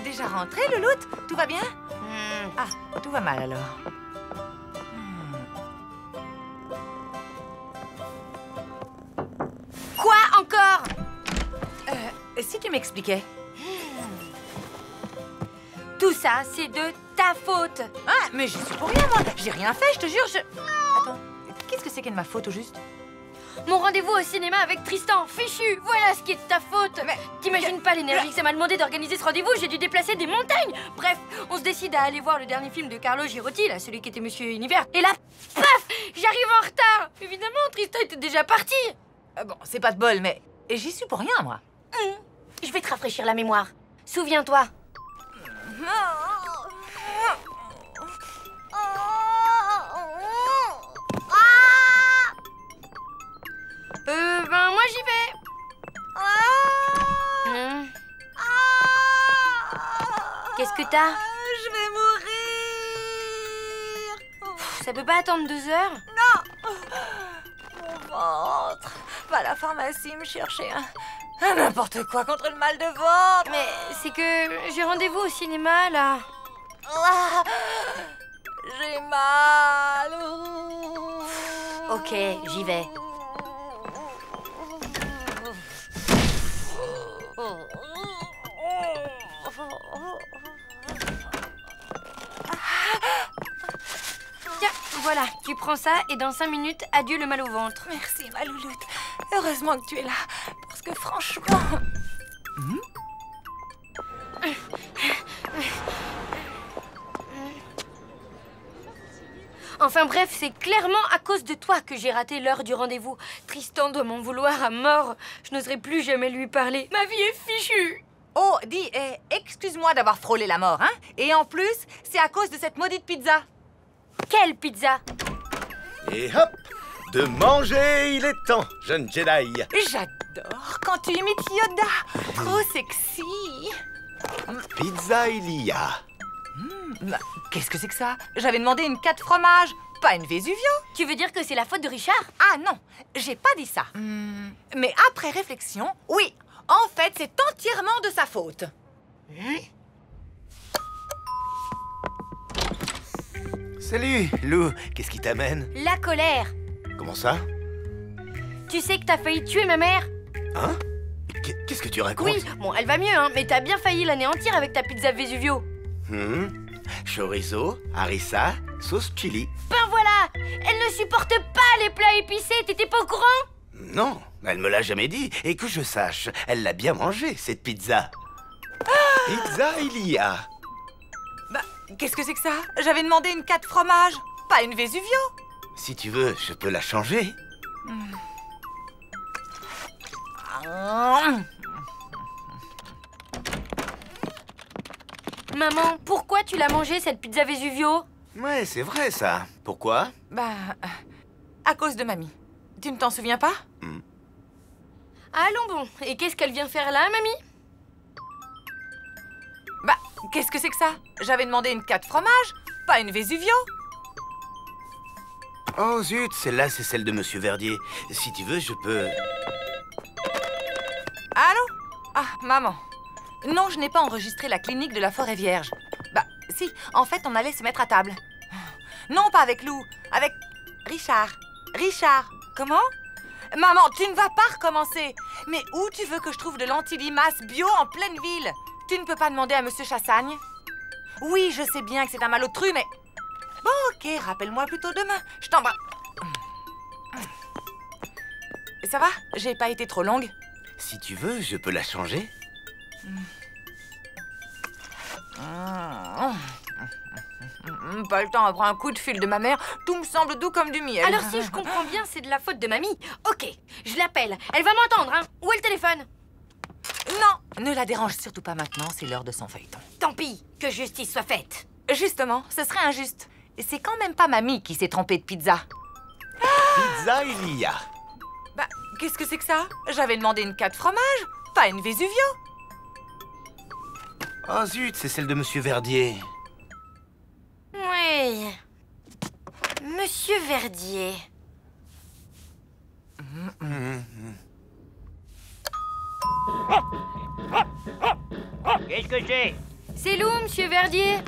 Déjà rentré, Louloute? Tout va bien? Ah, tout va mal alors. Quoi encore? Si tu m'expliquais. Tout ça, c'est de ta faute. Ah, mais j'y suis pour rien, moi. J'ai rien fait, je te jure, Attends, qu'est-ce que c'est qu'est de ma faute, au juste? Mon rendez-vous au cinéma avec Tristan, fichu. Voilà ce qui est de ta faute. Mais t'imagines pas l'énergie que ça m'a demandé d'organiser ce rendez-vous. J'ai dû déplacer des montagnes. Bref, on se décide à aller voir le dernier film de Carlo Girotti, là, celui qui était Monsieur Univers. Et là, paf, j'arrive en retard. Évidemment, Tristan était déjà parti. Bon, c'est pas de bol, mais j'y suis pour rien, moi. Je vais te rafraîchir la mémoire. Souviens-toi. Ben moi j'y vais. Qu'est-ce que t'as? Je vais mourir. Ça peut pas attendre 2 heures? Non. Mon ventre. Va à la pharmacie me chercher n'importe quoi contre le mal de ventre. Mais c'est que j'ai rendez-vous au cinéma là. J'ai mal. Ok, j'y vais. Tiens, voilà, tu prends ça et dans 5 minutes, adieu le mal au ventre. Merci, ma louloute. Heureusement que tu es là, parce que franchement... Enfin bref, c'est clairement à cause de toi que j'ai raté l'heure du rendez-vous. Tristan doit m'en vouloir à mort. Je n'oserai plus jamais lui parler. Ma vie est fichue. Oh, dis, excuse-moi d'avoir frôlé la mort, hein? Et en plus, c'est à cause de cette maudite pizza. Quelle pizza? Et hop! De manger, il est temps, jeune Jedi. J'adore quand tu imites Yoda. Trop sexy. Pizza Ilia. Qu'est-ce que c'est que ça? J'avais demandé une 4 fromages, pas une Vesuvio. Tu veux dire que c'est la faute de Richard? Ah non, j'ai pas dit ça. Mais après réflexion, oui. En fait, c'est entièrement de sa faute. Salut, Lou. Qu'est-ce qui t'amène? La colère. Comment ça? Tu sais que t'as failli tuer ma mère? Hein? Qu'est-ce que tu racontes? Oui, bon, elle va mieux, hein, mais t'as bien failli l'anéantir avec ta pizza Vesuvio. Chorizo, harissa, sauce chili. Ben voilà! Elle ne supporte pas les plats épicés, t'étais pas au courant? Non, elle me l'a jamais dit. Et que je sache, elle l'a bien mangée, cette pizza. Pizza Ilia. Bah, qu'est-ce que c'est que ça? J'avais demandé une 4 fromages, pas une Vesuvio. Si tu veux, je peux la changer. Maman, pourquoi tu l'as mangée, cette pizza Vesuvio? Ouais, c'est vrai, ça. Pourquoi? Bah, à cause de mamie. Tu ne t'en souviens pas? Allons bon. Et qu'est-ce qu'elle vient faire là, mamie? Bah, qu'est-ce que c'est que ça? J'avais demandé une 4 fromages, pas une Vesuvio. Oh zut, celle-là, c'est celle de Monsieur Verdier. Si tu veux, je peux... Allô? Ah, maman. Non, je n'ai pas enregistré la clinique de la Forêt Vierge. Bah, si, en fait, on allait se mettre à table. Non, pas avec Lou, avec Richard. Richard, comment? Maman, tu ne vas pas recommencer. Mais où tu veux que je trouve de l'antilimace bio en pleine ville? Tu ne peux pas demander à Monsieur Chassagne? Oui, je sais bien que c'est un malotru, mais... Bon, ok, rappelle-moi plutôt demain. Je t'embrasse. Ça va? J'ai pas été trop longue? Si tu veux, je peux la changer. Pas le temps, après un coup de fil de ma mère, tout me semble doux comme du miel. Alors si je comprends bien, c'est de la faute de mamie. Ok, je l'appelle. Elle va m'entendre, hein. Où est le téléphone? Non, ne la dérange surtout pas maintenant, c'est l'heure de son feuilleton. Tant pis, que justice soit faite. Justement, ce serait injuste. C'est quand même pas mamie qui s'est trompée de pizza. Pizza Ilia. Bah, qu'est-ce que c'est que ça? J'avais demandé une 4 fromages, pas une Vesuvio. Oh zut, c'est celle de Monsieur Verdier. Oui. Monsieur Verdier. Qu'est-ce que c'est? C'est Lou, Monsieur Verdier.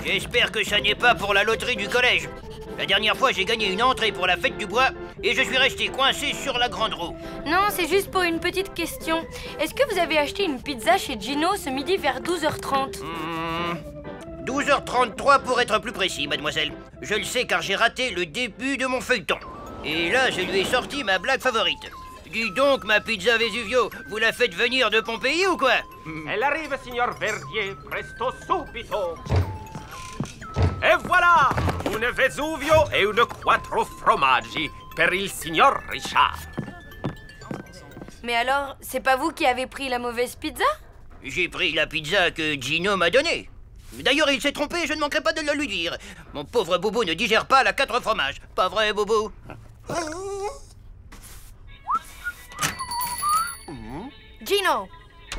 J'espère que ça n'est pas pour la loterie du collège. La dernière fois, j'ai gagné une entrée pour la fête du bois et je suis resté coincé sur la grande roue. Non, c'est juste pour une petite question. Est-ce que vous avez acheté une pizza chez Gino ce midi vers 12h30? 12h33 pour être plus précis, mademoiselle. Je le sais car j'ai raté le début de mon feuilleton. Et là, je lui ai sorti ma blague favorite. Dis donc, ma pizza Vesuvio, vous la faites venir de Pompéi ou quoi? Elle arrive, signor Verdier, presto subito. E voilà, une Vesuvio e une 4 formaggi per il signor Richard. Mais alors, c'est pas vous qui avez pris la mauvaise pizza? J'ai pris la pizza que Gino m'a donnée. D'ailleurs, il s'est trompé, je ne manquerai pas de le lui dire. Mon pauvre Bobo ne digère pas la 4 fromages. Pas vrai, Bobo? Gino,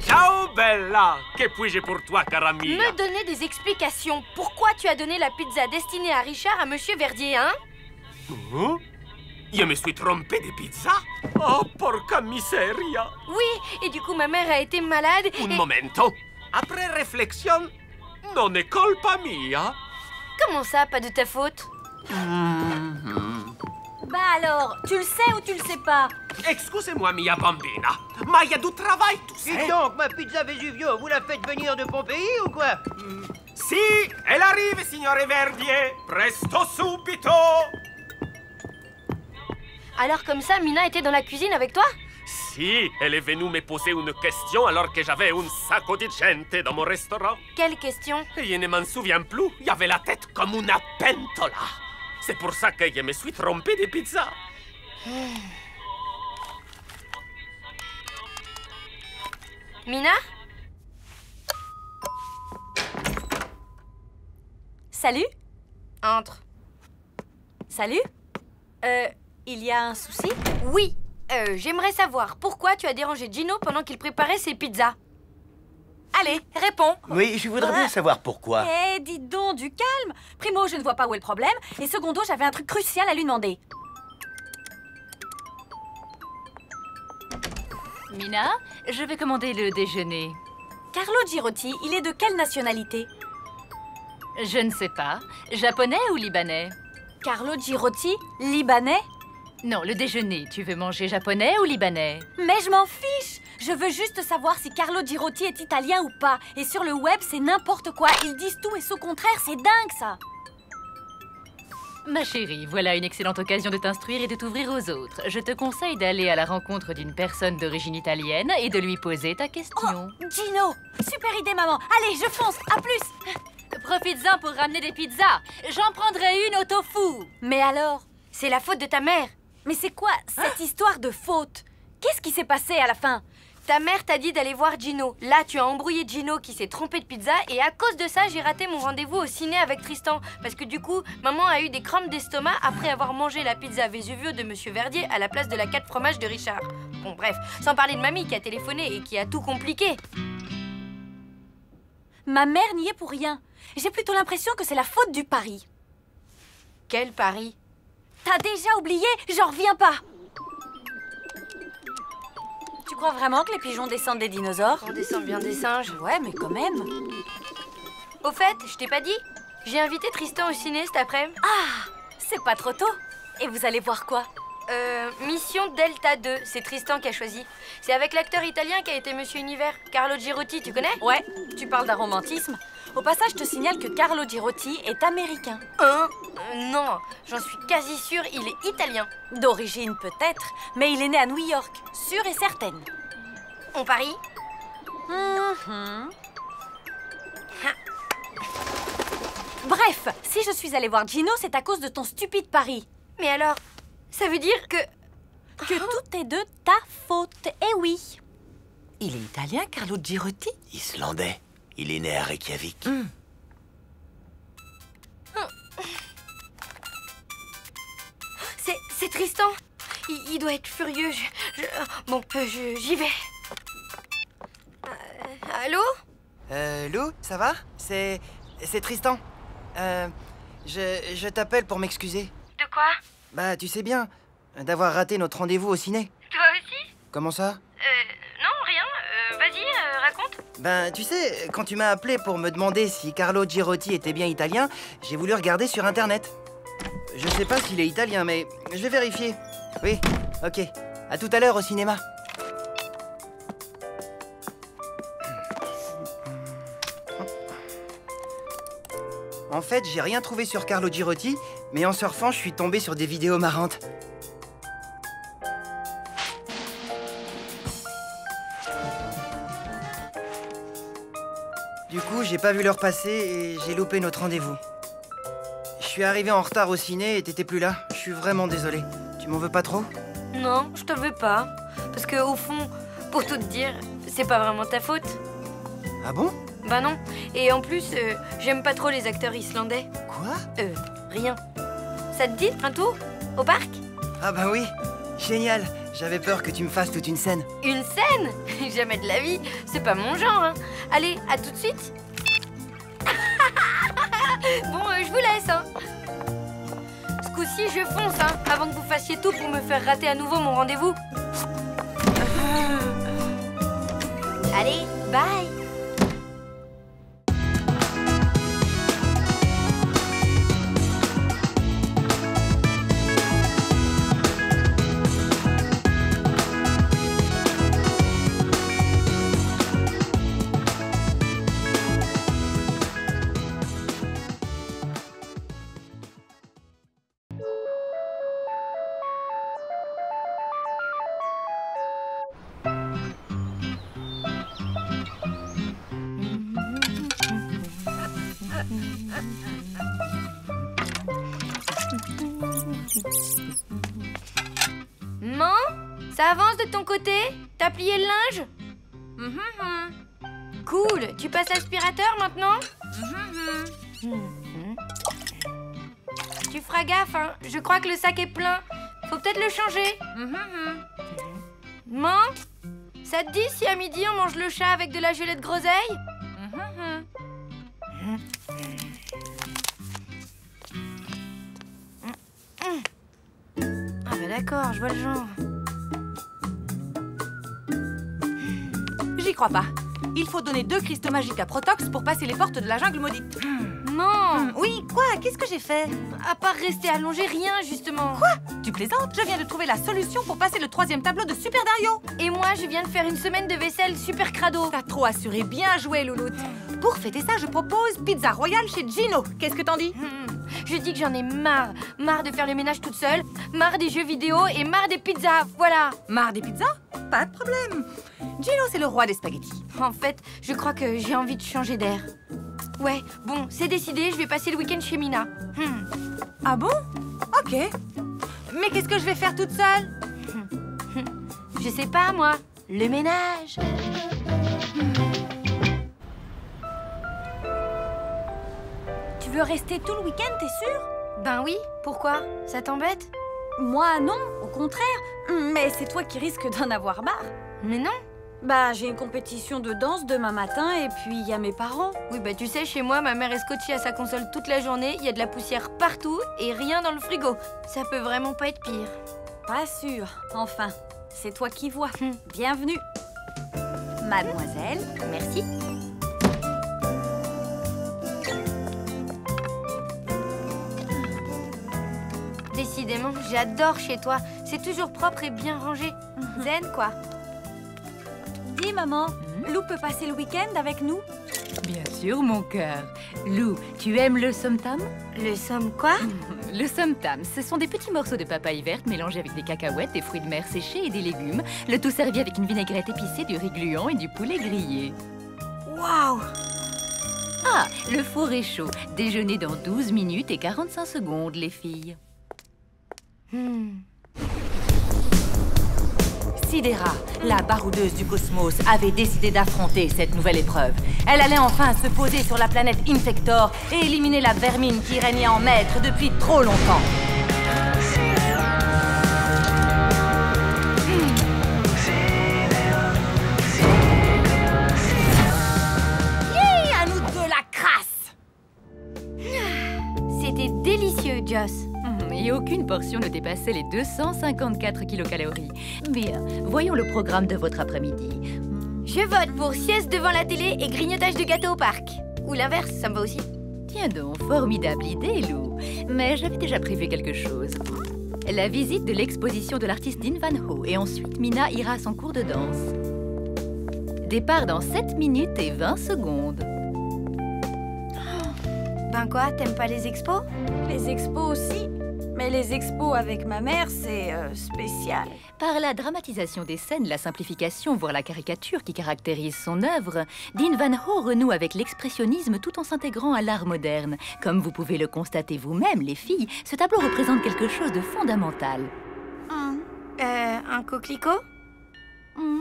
Ciao, bella. Que puis-je pour toi, cara mia? me donner des explications. Pourquoi tu as donné la pizza destinée à Richard à Monsieur Verdier, hein? Je me suis trompé de pizza? Oh, porca miseria. Oui, et du coup, ma mère a été malade Un et... momento. Après réflexion, non è colpa mia. Comment ça, pas de ta faute? Bah alors, tu le sais ou tu le sais pas? Excusez-moi, mia bambina, ma il y a du travail, tu sais. Dis donc, ma pizza Vesuvio, vous la faites venir de Pompéi ou quoi? Si, elle arrive, signore Verdier. Presto subito. Alors comme ça, Mina était dans la cuisine avec toi? Si, elle est venue me poser une question alors que j'avais un sacco di gente dans mon restaurant. Quelle question? Je ne m'en souviens plus. Il y avait la tête comme une pentola. C'est pour ça que je me suis trompé de pizza. Mina? Salut? Entre. Salut? Il y a un souci? Oui, j'aimerais savoir pourquoi tu as dérangé Gino pendant qu'il préparait ses pizzas. Allez, réponds. Oui, je voudrais bien savoir pourquoi. Eh, dis donc, du calme. Primo, je ne vois pas où est le problème. Et secondo, j'avais un truc crucial à lui demander. Mina, je vais commander le déjeuner. Carlo Girotti, il est de quelle nationalité? Je ne sais pas. Japonais ou libanais? Carlo Girotti, libanais? Non, le déjeuner. Tu veux manger japonais ou libanais? Mais je m'en fiche. Je veux juste savoir si Carlo Girotti est italien ou pas. Et sur le web, c'est n'importe quoi. Ils disent tout et son contraire, c'est dingue, ça. Ma chérie, voilà une excellente occasion de t'instruire et de t'ouvrir aux autres. Je te conseille d'aller à la rencontre d'une personne d'origine italienne et de lui poser ta question. Oh, Gino, super idée, maman. Allez, je fonce. À plus. Profites-en pour ramener des pizzas. J'en prendrai une au tofu. Mais alors? C'est la faute de ta mère. Mais c'est quoi cette histoire de faute? Qu'est-ce qui s'est passé à la fin? Ta mère t'a dit d'aller voir Gino. Là, tu as embrouillé Gino qui s'est trompé de pizza et à cause de ça, j'ai raté mon rendez-vous au ciné avec Tristan. Parce que du coup, maman a eu des crampes d'estomac après avoir mangé la pizza Vesuvio de Monsieur Verdier à la place de la 4 fromages de Richard. Bon, bref, sans parler de mamie qui a téléphoné et qui a tout compliqué. Ma mère n'y est pour rien. J'ai plutôt l'impression que c'est la faute du pari. Quel pari? T'as déjà oublié? J'en reviens pas. Tu crois vraiment que les pigeons descendent des dinosaures? On descend bien des singes. Ouais, mais quand même. Au fait, je t'ai pas dit? J'ai invité Tristan au ciné cet après-midi. Ah, c'est pas trop tôt. Et vous allez voir quoi? Mission Delta 2, c'est Tristan qui a choisi. C'est avec l'acteur italien qui a été Monsieur Univers, Carlo Girotti, tu connais? Ouais, tu parles d'un romantisme. Au passage, je te signale que Carlo Girotti est américain. Non, j'en suis quasi sûre, il est italien. D'origine peut-être, mais il est né à New York, sûre et certaine. On parie? Bref, si je suis allée voir Gino, c'est à cause de ton stupide pari. Mais alors, ça veut dire que tout est de ta faute. Eh oui. Il est italien, Carlo Girotti? Islandais. Il est né à Reykjavik. C'est Tristan. Il doit être furieux. Bon, j'y vais. Allô? Lou, ça va? C'est Tristan. Je t'appelle pour m'excuser. De quoi? Bah, tu sais bien, d'avoir raté notre rendez-vous au ciné. Toi aussi? Comment ça? Non, rien. Vas-y, raconte. Ben, tu sais, quand tu m'as appelé pour me demander si Carlo Girotti était bien italien, j'ai voulu regarder sur Internet. Je sais pas s'il est italien, mais je vais vérifier. Oui, ok. À tout à l'heure au cinéma. En fait, j'ai rien trouvé sur Carlo Girotti, mais en surfant, je suis tombé sur des vidéos marrantes. Du coup, j'ai pas vu l'heure passer et j'ai loupé notre rendez-vous. Je suis arrivé en retard au ciné et t'étais plus là. Je suis vraiment désolé. Tu m'en veux pas trop? Non, je t'en veux pas. Parce que au fond, pour tout te dire, c'est pas vraiment ta faute. Ah bon? Bah non. Et en plus, j'aime pas trop les acteurs islandais. Quoi? Rien. Ça te dit un tour? Au parc? Ah bah oui, génial. J'avais peur que tu me fasses toute une scène. Une scène? Jamais de la vie. C'est pas mon genre, hein. Allez, à tout de suite. Bon, je vous laisse, hein. Ce coup-ci, je fonce, hein, avant que vous fassiez tout pour me faire rater à nouveau mon rendez-vous. Allez, bye. Maman, ça avance de ton côté? T'as plié le linge? Cool, tu passes l'aspirateur maintenant? Tu feras gaffe, hein. Je crois que le sac est plein. Faut peut-être le changer. Maman, ça te dit si à midi on mange le chat avec de la gelée de groseille? Ah bah d'accord, je vois le genre. J'y crois pas. Il faut donner 2 cristaux magiques à Protox pour passer les portes de la jungle maudite. Non. Oui, quoi? Qu'est-ce que j'ai fait? À part rester allongé, rien justement. Quoi? Tu plaisantes? Je viens de trouver la solution pour passer le 3e tableau de Super Dario. Et moi, je viens de faire une semaine de vaisselle super crado. T'as trop assuré, bien joué, Louloute. Pour fêter ça, je propose pizza royale chez Gino. Qu'est-ce que t'en dis? Je dis que j'en ai marre. Marre de faire le ménage toute seule, marre des jeux vidéo et marre des pizzas, voilà. Marre des pizzas? Pas de problème. Gino, c'est le roi des spaghettis. En fait, je crois que j'ai envie de changer d'air. Ouais, bon, c'est décidé, je vais passer le week-end chez Mina. Ah bon? Ok. Mais qu'est-ce que je vais faire toute seule? Je sais pas, moi. Le ménage. Tu veux rester tout le week-end, t'es sûre? Ben oui, pourquoi? Ça t'embête? Moi, non, au contraire. Mais c'est toi qui risques d'en avoir marre. Mais non. Bah, j'ai une compétition de danse demain matin et puis il y a mes parents. Oui, bah tu sais, chez moi, ma mère est scotchée à sa console toute la journée, il y a de la poussière partout et rien dans le frigo. Ça peut vraiment pas être pire. Pas sûr. Enfin, c'est toi qui vois. Bienvenue. Mademoiselle. Merci. Décidément, j'adore chez toi. C'est toujours propre et bien rangé. Zen, quoi. Dis, maman, Lou peut passer le week-end avec nous? Bien sûr, mon cœur. Lou, tu aimes le somtam? Le somme quoi? Le somtam, ce sont des petits morceaux de papaye verte mélangés avec des cacahuètes, des fruits de mer séchés et des légumes. Le tout servi avec une vinaigrette épicée, du riz gluant et du poulet grillé. Waouh! Ah, le four est chaud. Déjeuner dans 12 minutes et 45 secondes, les filles. Sidera, la baroudeuse du cosmos, avait décidé d'affronter cette nouvelle épreuve. Elle allait enfin se poser sur la planète Infector et éliminer la vermine qui régnait en maître depuis trop longtemps. Yeah, à nous deux la crasse! C'était délicieux, Joss. Et aucune portion ne dépassait les 254 kilocalories. Bien, voyons le programme de votre après-midi. Je vote pour sieste devant la télé et grignotage de gâteau au parc. Ou l'inverse, ça me va aussi. Tiens donc, formidable idée, Lou. Mais j'avais déjà prévu quelque chose. La visite de l'exposition de l'artiste Dean Van Ho. Et ensuite, Mina ira à son cours de danse. Départ dans 7 minutes et 20 secondes. Ben quoi, t'aimes pas les expos? Les expos aussi. Mais les expos avec ma mère, c'est spécial. Par la dramatisation des scènes, la simplification, voire la caricature qui caractérise son œuvre, Dean Van Ho renoue avec l'expressionnisme tout en s'intégrant à l'art moderne. Comme vous pouvez le constater vous-même, les filles, ce tableau représente quelque chose de fondamental. Un coquelicot?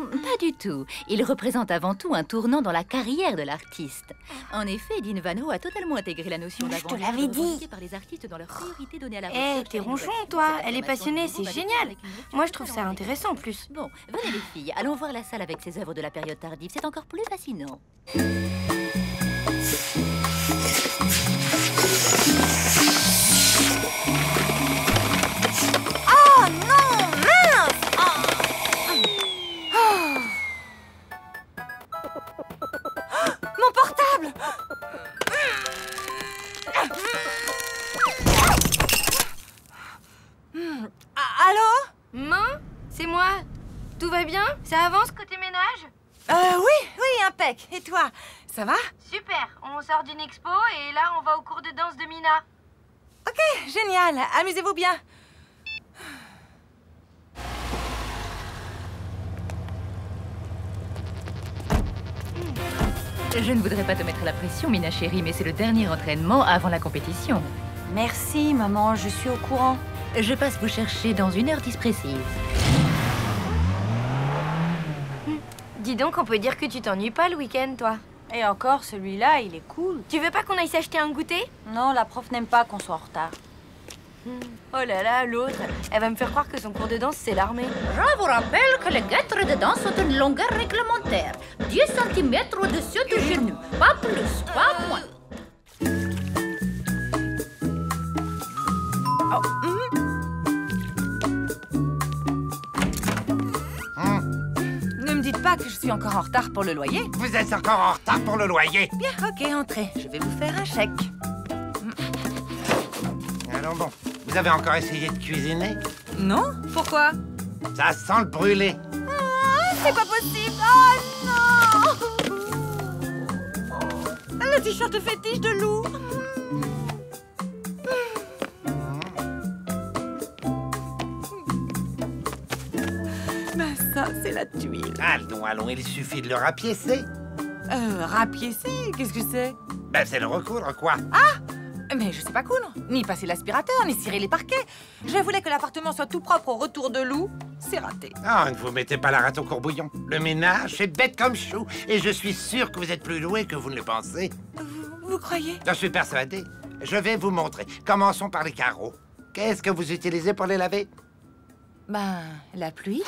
Pas du tout. Il représente avant tout un tournant dans la carrière de l'artiste. En effet, Dean Van Ho a totalement intégré la notion d'avant. Je te l'avais dit. Par les artistes dans leur priorité donnée à la recherche. T'es ronchon, toi. Elle est passionnée, c'est génial. Moi, je trouve ça intéressant en plus. Bon, venez les filles, allons voir la salle avec ses œuvres de la période tardive. C'est encore plus fascinant. Oh non, mince! Mon portable! Allô? Maman? C'est moi. Tout va bien? Ça avance côté ménage? Oui, impec. Et toi? Ça va? Super. On sort d'une expo et là, on va au cours de danse de Mina. Ok, génial. Amusez-vous bien. Je ne voudrais pas te mettre la pression, Mina chérie, mais c'est le dernier entraînement avant la compétition. Merci, maman, je suis au courant. Je passe vous chercher dans 1h10 précise. Dis donc, on peut dire que tu t'ennuies pas le week-end, toi. Et encore, celui-là, il est cool. Tu veux pas qu'on aille s'acheter un goûter? Non, la prof n'aime pas qu'on soit en retard. Oh là là, l'autre, elle va me faire croire que son cours de danse, c'est l'armée. Je vous rappelle que les guêtres de danse ont une longueur réglementaire. 10 cm au-dessus du genou. Pas plus, pas moins. Ne me dites pas que je suis encore en retard pour le loyer. Vous êtes encore en retard pour le loyer. Bien, ok, entrez. Je vais vous faire un chèque. Alors bon, vous avez encore essayé de cuisiner? Non? Pourquoi? Ça sent le brûlé. C'est pas possible! Oh non! Le t-shirt fétiche de Lou. Ben ça, c'est la tuile. Allons, il suffit de le rapiécer. Rapiécer? Qu'est-ce que c'est? Ben c'est le recoudre, quoi. Ah! Mais je sais pas cool. Ni passer l'aspirateur, ni cirer les parquets. Je voulais que l'appartement soit tout propre au retour de Lou. C'est raté. Ah, ne vous mettez pas la rate au courbouillon. Le ménage, c'est bête comme chou. Et je suis sûr que vous êtes plus doué que vous ne le pensez. Vous croyez? J'en suis persuadé. Je vais vous montrer. Commençons par les carreaux. Qu'est-ce que vous utilisez pour les laver? Ben, la pluie.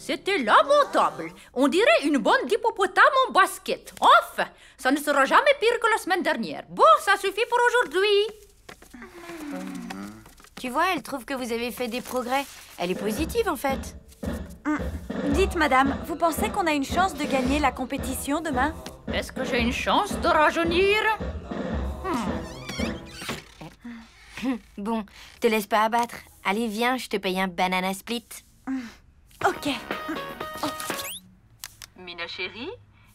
C'était lamentable. On dirait une bande d'hippopotames en basket. Enfin, ça ne sera jamais pire que la semaine dernière. Bon, ça suffit pour aujourd'hui. Tu vois, elle trouve que vous avez fait des progrès. Elle est positive, en fait. Dites, madame, vous pensez qu'on a une chance de gagner la compétition demain? Est-ce que j'ai une chance de rajeunir? Bon, te laisse pas abattre. Allez, viens, je te paye un banana split. Ok. Mina chérie,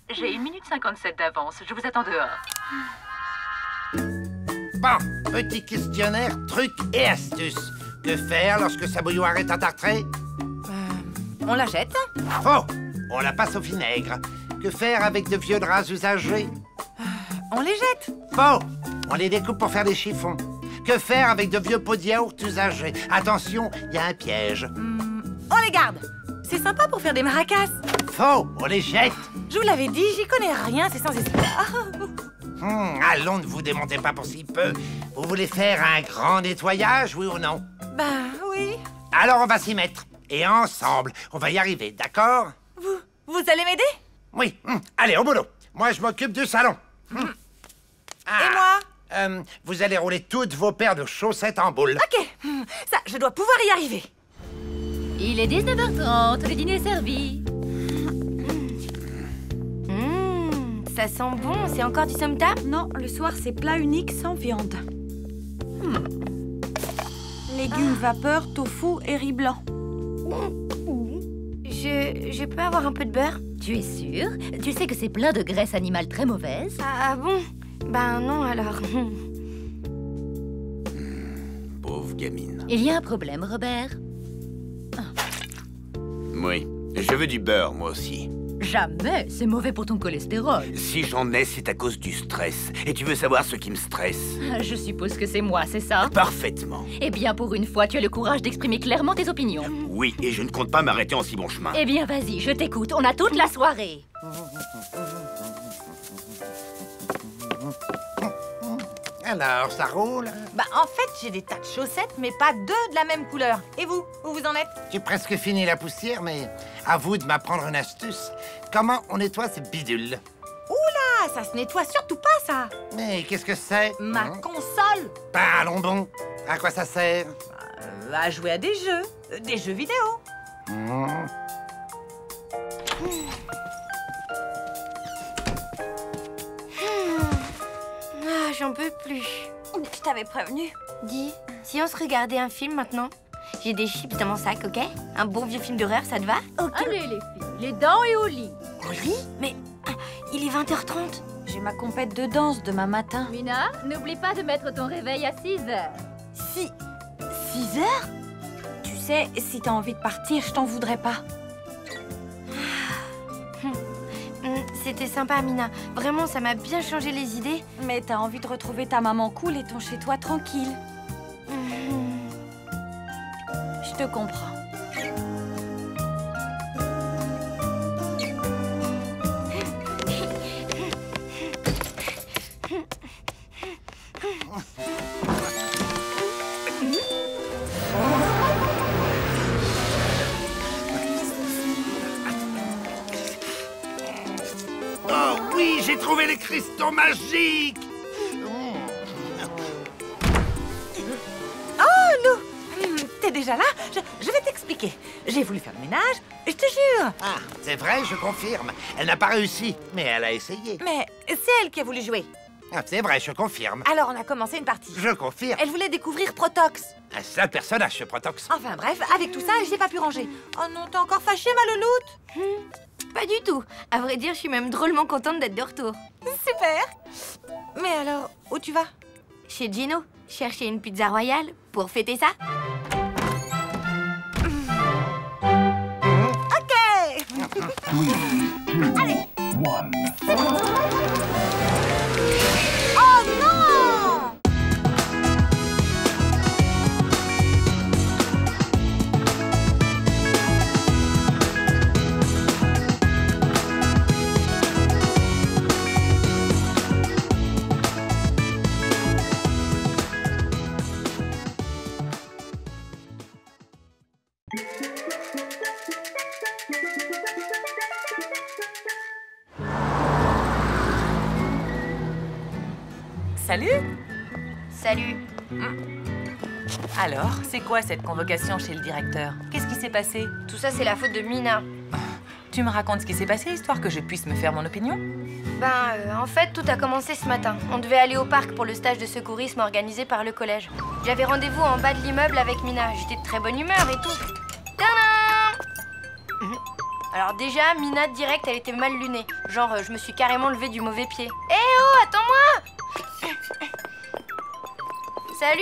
j'ai 1 minute 57 d'avance. Je vous attends dehors. Bon, petit questionnaire, trucs et astuces. Que faire lorsque sa bouilloire est entartrée? On la jette? Faux! On la passe au vinaigre. Que faire avec de vieux draps usagés? On les jette? Faux! On les découpe pour faire des chiffons. Que faire avec de vieux pots de yaourt usagés? Attention, il y a un piège. On les garde. C'est sympa pour faire des maracas. Faux! On les jette. Je vous l'avais dit, j'y connais rien, c'est sans espoir. Allons, ne vous démontez pas pour si peu. Vous voulez faire un grand nettoyage, oui ou non? Ben oui. Alors on va s'y mettre. Et ensemble, on va y arriver, d'accord? Vous allez m'aider? Oui. Allez, au boulot. Moi, je m'occupe du salon. Et moi? Vous allez rouler toutes vos paires de chaussettes en boule. Ok. Ça, je dois pouvoir y arriver. Il est 19h30, le dîner est servi. Ça sent bon, c'est encore du somtam? Non, le soir, c'est plat unique sans viande. Légumes vapeur, tofu et riz blanc. Je peux avoir un peu de beurre? Tu es sûre? Tu sais que c'est plein de graisse animale très mauvaise? Ah bon? Ben non, alors. Pauvre gamine. Il y a un problème, Robert? Oui, je veux du beurre, moi aussi. Jamais, c'est mauvais pour ton cholestérol. Si j'en ai, c'est à cause du stress. Et tu veux savoir ce qui me stresse? Je suppose que c'est moi, c'est ça? Parfaitement. Eh bien, pour une fois, tu as le courage d'exprimer clairement tes opinions. Oui, et je ne compte pas m'arrêter en si bon chemin. Eh bien, vas-y, je t'écoute. On a toute la soirée. Alors, ça roule? Bah, en fait, j'ai des tas de chaussettes, mais pas deux de la même couleur. Et vous? Où vous en êtes? J'ai presque fini la poussière, mais à vous de m'apprendre une astuce. Comment on nettoie ces bidules? Oula, ça se nettoie surtout pas, ça. Mais qu'est-ce que c'est? Ma console. Allons bon. À quoi ça sert? À jouer à des jeux vidéo. Ah, j'en peux plus. Je t'avais prévenu. Dis, si on se regardait un film maintenant? J'ai des chips dans mon sac, ok? Un bon vieux film d'horreur, ça te va? Allez, les filles, les dents et au lit. Au lit? Mais il est 20h30. J'ai ma compète de danse demain matin. Mina, n'oublie pas de mettre ton réveil à 6h. 6h? Tu sais, si t'as envie de partir, je t'en voudrais pas. C'était sympa, Mina. Vraiment, ça m'a bien changé les idées. Mais t'as envie de retrouver ta maman cool et ton chez-toi tranquille. Je te comprends. Oh oui, j'ai trouvé les cristaux magiques! Oh, Lou! T'es déjà là? Je vais t'expliquer. J'ai voulu faire le ménage, je te jure. Ah, c'est vrai, je confirme. Elle n'a pas réussi, mais elle a essayé. Mais c'est elle qui a voulu jouer. Ah, c'est vrai, je confirme. Alors on a commencé une partie. Je confirme. Elle voulait découvrir Protox. Un seul personnage, ce Protox. Enfin bref, avec tout ça, j'ai pas pu ranger. Oh non, t'es encore fâchée, ma louloute? Pas du tout. À vrai dire, je suis même drôlement contente d'être de retour. Super. Mais alors, où tu vas? Chez Gino, chercher une pizza royale pour fêter ça. Ok. Allez. Oh non! Salut. Salut. Alors, c'est quoi cette convocation chez le directeur? Qu'est-ce qui s'est passé? Tout ça, c'est la faute de Mina. Tu me racontes ce qui s'est passé, histoire que je puisse me faire mon opinion? En fait, tout a commencé ce matin. On devait aller au parc pour le stage de secourisme organisé par le collège. J'avais rendez-vous en bas de l'immeuble avec Mina. J'étais de très bonne humeur et tout. Tadam! Alors déjà, Mina, direct, elle était mal lunée. Genre, je me suis carrément levée du mauvais pied. Eh oh, attends-moi! Salut!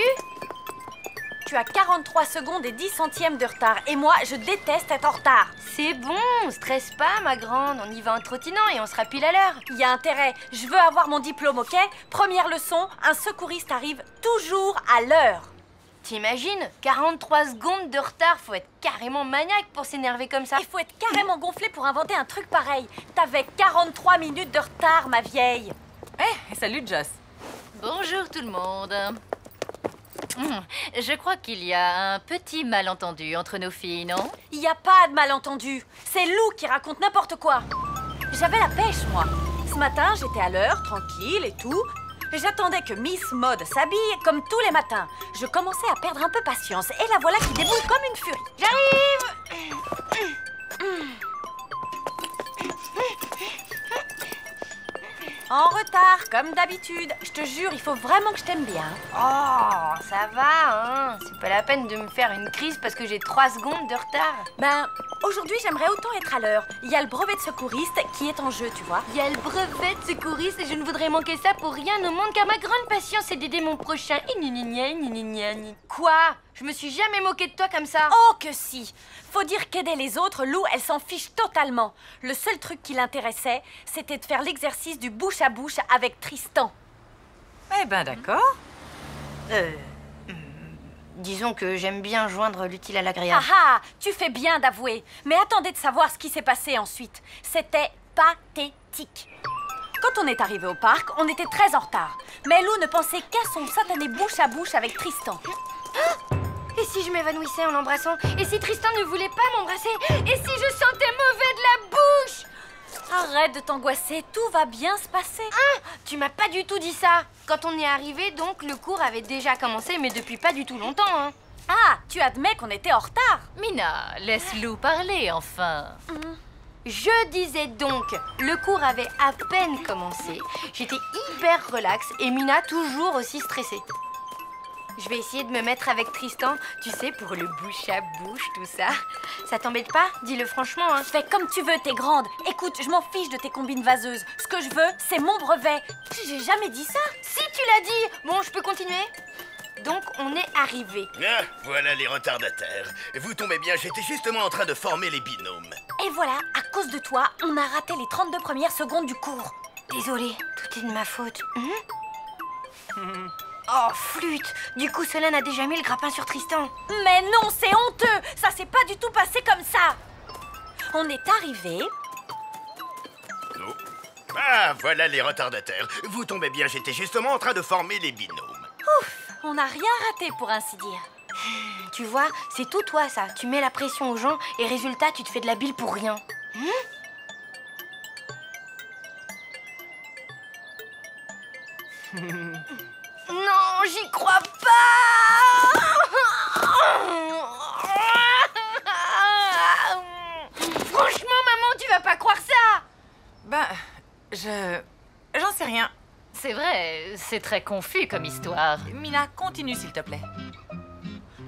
Tu as 43 secondes et 10 centièmes de retard. Et moi, je déteste être en retard. C'est bon, stresse pas, ma grande. On y va en trottinant et on sera pile à l'heure. Il y a intérêt. Je veux avoir mon diplôme, ok? Première leçon, un secouriste arrive toujours à l'heure. T'imagines? 43 secondes de retard, faut être carrément maniaque pour s'énerver comme ça. Il faut être carrément gonflé pour inventer un truc pareil. T'avais 43 minutes de retard, ma vieille. Salut, Joss. Bonjour tout le monde. Je crois qu'il y a un petit malentendu entre nos filles, non? Il n'y a pas de malentendu. C'est Lou qui raconte n'importe quoi. J'avais la pêche, moi. Ce matin, j'étais à l'heure, tranquille et tout. J'attendais que Miss Mode s'habille comme tous les matins. Je commençais à perdre un peu patience. Et la voilà qui déboule comme une furie. J'arrive! En retard, comme d'habitude. Je te jure, il faut vraiment que je t'aime bien. Oh, ça va, hein. C'est pas la peine de me faire une crise parce que j'ai 3 secondes de retard. Aujourd'hui, j'aimerais autant être à l'heure. Il y a le brevet de secouriste qui est en jeu, tu vois. Il y a le brevet de secouriste et je ne voudrais manquer ça pour rien au monde car ma grande passion, c'est d'aider mon prochain. Quoi? Je me suis jamais moquée de toi comme ça. Oh que si! Faut dire qu'aider les autres, Lou, elle s'en fiche totalement. Le seul truc qui l'intéressait, c'était de faire l'exercice du bouche à bouche avec Tristan. Eh ben d'accord. Disons que j'aime bien joindre l'utile à l'agréable. Ah ah! Tu fais bien d'avouer. Mais attendez de savoir ce qui s'est passé ensuite. C'était pathétique. Quand on est arrivé au parc, on était très en retard. Mais Lou ne pensait qu'à son satané bouche à bouche avec Tristan. Et si je m'évanouissais en l'embrassant? Et si Tristan ne voulait pas m'embrasser? Et si je sentais mauvais de la bouche? Arrête de t'angoisser, tout va bien se passer. Tu m'as pas du tout dit ça. Quand on est arrivé, donc, le cours avait déjà commencé, mais depuis pas du tout longtemps, hein. Ah, tu admets qu'on était en retard. Mina, laisse Lou parler, enfin. Je disais donc, le cours avait à peine commencé. J'étais hyper relax et Mina toujours aussi stressée. Je vais essayer de me mettre avec Tristan, tu sais, pour le bouche à bouche, tout ça. Ça t'embête pas? Dis-le franchement, hein. Fais comme tu veux, t'es grande. Écoute, je m'en fiche de tes combines vaseuses. Ce que je veux, c'est mon brevet. J'ai jamais dit ça. Si tu l'as dit! Bon, je peux continuer? Donc, on est arrivé. Ah, voilà les retardataires. Vous tombez bien, j'étais justement en train de former les binômes. Et voilà, à cause de toi, on a raté les 32 premières secondes du cours. Désolée, tout est de ma faute. Oh, flûte! Du coup, Solène a déjà mis le grappin sur Tristan. Mais non, c'est honteux! Ça s'est pas du tout passé comme ça! On est arrivé. Oh. Ah, voilà les retardataires. Vous tombez bien, j'étais justement en train de former les binômes. Ouf! On n'a rien raté, pour ainsi dire. Tu vois, c'est tout toi, ça. Tu mets la pression aux gens et résultat, tu te fais de la bile pour rien. Non, j'y crois pas! Franchement, maman, tu vas pas croire ça! J'en sais rien. C'est vrai, c'est très confus comme histoire. Mina, continue s'il te plaît.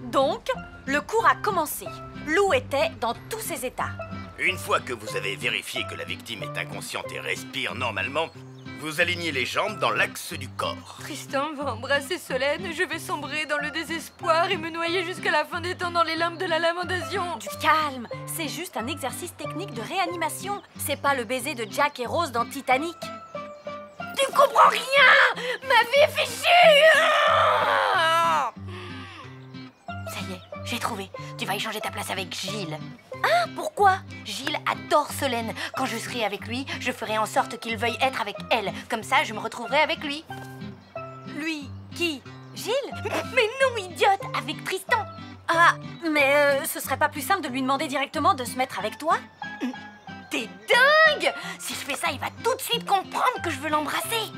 Donc, le cours a commencé. Lou était dans tous ses états. Une fois que vous avez vérifié que la victime est inconsciente et respire normalement, vous alignez les jambes dans l'axe du corps. Tristan va embrasser Solène, je vais sombrer dans le désespoir et me noyer jusqu'à la fin des temps dans les limbes de la lamentation. Du calme, c'est juste un exercice technique de réanimation. C'est pas le baiser de Jack et Rose dans Titanic. Tu comprends rien! Ma vie est fichue! Ça y est, j'ai trouvé. Tu vas échanger ta place avec Gilles. Ah, pourquoi? Gilles adore Solène. Quand je serai avec lui, je ferai en sorte qu'il veuille être avec elle. Comme ça, je me retrouverai avec lui. Lui? Qui? Gilles? Mais non, idiote! Avec Tristan. Ah, mais ce serait pas plus simple de lui demander directement de se mettre avec toi? T'es dingue! Si je fais ça, il va tout de suite comprendre que je veux l'embrasser.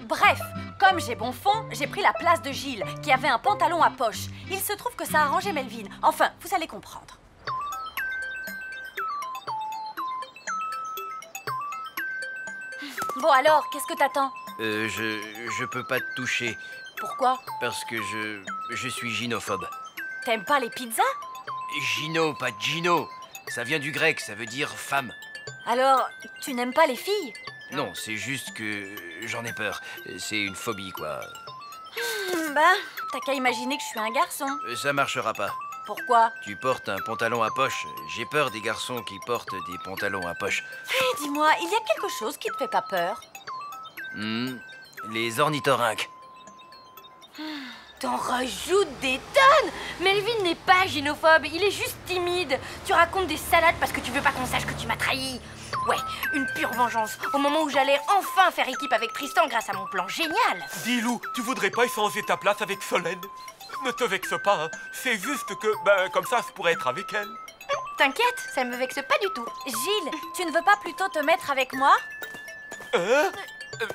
Bref, comme j'ai bon fond, j'ai pris la place de Gilles, qui avait un pantalon à poche. Il se trouve que ça a arrangé Melvin. Enfin, vous allez comprendre. Bon alors, qu'est-ce que t'attends? Je peux pas te toucher. Pourquoi? Parce que je suis gynophobe. T'aimes pas les pizzas? Gino, pas Gino. Ça vient du grec, ça veut dire femme. Alors, tu n'aimes pas les filles? Non, c'est juste que j'en ai peur. C'est une phobie, quoi. Bah, t'as qu'à imaginer que je suis un garçon. Ça marchera pas. Pourquoi? Tu portes un pantalon à poche. J'ai peur des garçons qui portent des pantalons à poche. Hé, dis-moi, il y a quelque chose qui te fait pas peur? Les ornithorynques. T'en rajoutes des tonnes! Melvin n'est pas gynophobe, il est juste timide. Tu racontes des salades parce que tu veux pas qu'on sache que tu m'as trahi. Ouais, une pure vengeance. Au moment où j'allais enfin faire équipe avec Tristan grâce à mon plan génial. Dis Lou, tu voudrais pas échanger ta place avec Solène? Ne te vexe pas, hein. C'est juste que, comme ça, je pourrais être avec elle. T'inquiète, ça me vexe pas du tout. Gilles, tu ne veux pas plutôt te mettre avec moi?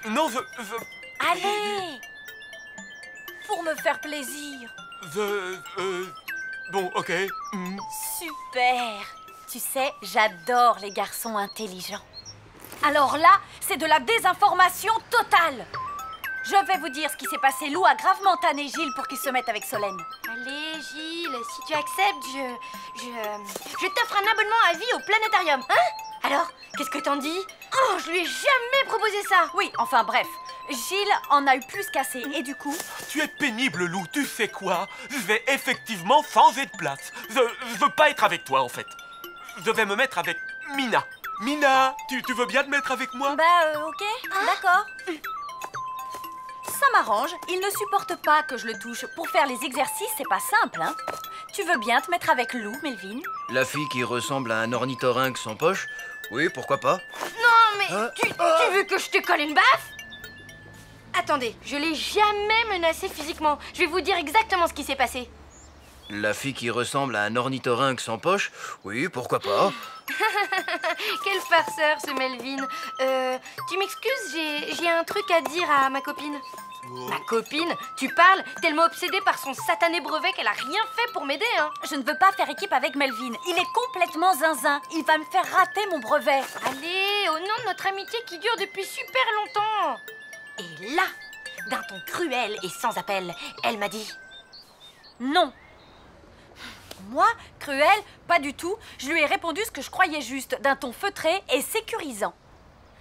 Non, Allez! Pour me faire plaisir. Bon, ok. Super! Tu sais, j'adore les garçons intelligents. Alors là, c'est de la désinformation totale. Je vais vous dire ce qui s'est passé. Lou a gravement tanné Gilles pour qu'il se mette avec Solène. Allez, Gilles, si tu acceptes, je t'offre un abonnement à vie au planétarium, hein? Alors, qu'est-ce que t'en dis? Oh, je lui ai jamais proposé ça. Oui, enfin bref. Gilles en a eu plus qu'assez, et du coup... Tu es pénible, Lou, tu sais quoi? Je vais effectivement changer de place. Je veux pas être avec toi, en fait. Je vais me mettre avec Mina. Mina, tu veux bien te mettre avec moi? Ok, d'accord. Ça m'arrange, il ne supporte pas que je le touche. Pour faire les exercices, c'est pas simple, hein. Tu veux bien te mettre avec Lou, Melvin? La fille qui ressemble à un ornithorynque sans poche? Oui, pourquoi pas? Non, mais tu veux que je te colle une baffe? Attendez, je l'ai jamais menacé physiquement. Je vais vous dire exactement ce qui s'est passé. La fille qui ressemble à un ornithorynque sans poche? Oui, pourquoi pas? Quel farceur, ce Melvin. Tu m'excuses, j'ai un truc à dire à ma copine. Ma copine? Tu parles? Tellement obsédée par son satané brevet qu'elle a rien fait pour m'aider, hein. Je ne veux pas faire équipe avec Melvin. Il est complètement zinzin. Il va me faire rater mon brevet. Allez, au nom de notre amitié qui dure depuis super longtemps. Et là, d'un ton cruel et sans appel, elle m'a dit... Non. Moi, cruel, pas du tout. Je lui ai répondu ce que je croyais juste, d'un ton feutré et sécurisant.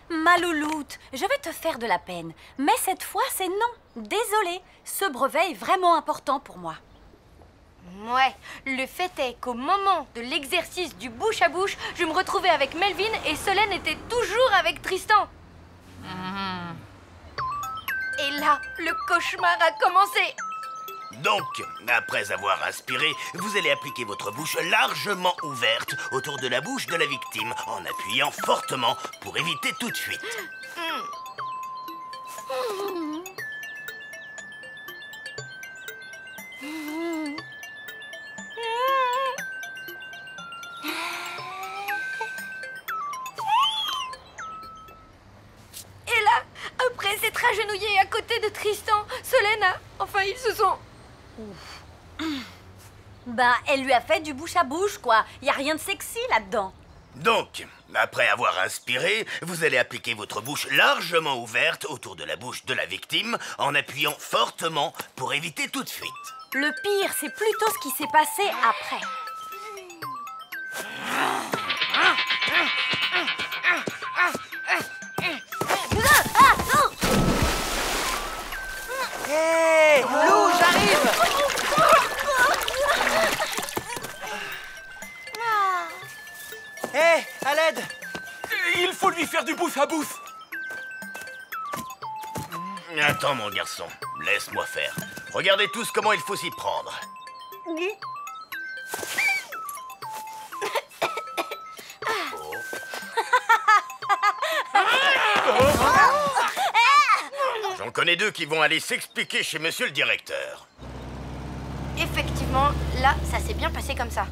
Ma louloute, je vais te faire de la peine. Mais cette fois, c'est non. Désolée, ce brevet est vraiment important pour moi. Ouais, le fait est qu'au moment de l'exercice du bouche à bouche, je me retrouvais avec Melvin et Solène était toujours avec Tristan. Et là, le cauchemar a commencé. Donc, après avoir inspiré, vous allez appliquer votre bouche largement ouverte autour de la bouche de la victime en appuyant fortement pour éviter toute fuite. Et là, après s'être agenouillé à côté de Tristan, Solène a... Enfin, ils se sont... Ben, elle lui a fait du bouche à bouche, quoi. Y a rien de sexy là-dedans. Donc, après avoir inspiré, vous allez appliquer votre bouche largement ouverte autour de la bouche de la victime en appuyant fortement pour éviter toute fuite. Le pire, c'est plutôt ce qui s'est passé après. Hé, Lou, j'arrive! Hé, à l'aide! Il faut lui faire du bouche à bouche. Attends, mon garçon, laisse-moi faire. Regardez tous comment il faut s'y prendre. J'en connais deux qui vont aller s'expliquer chez monsieur le directeur. Effectivement, là, ça s'est bien passé comme ça.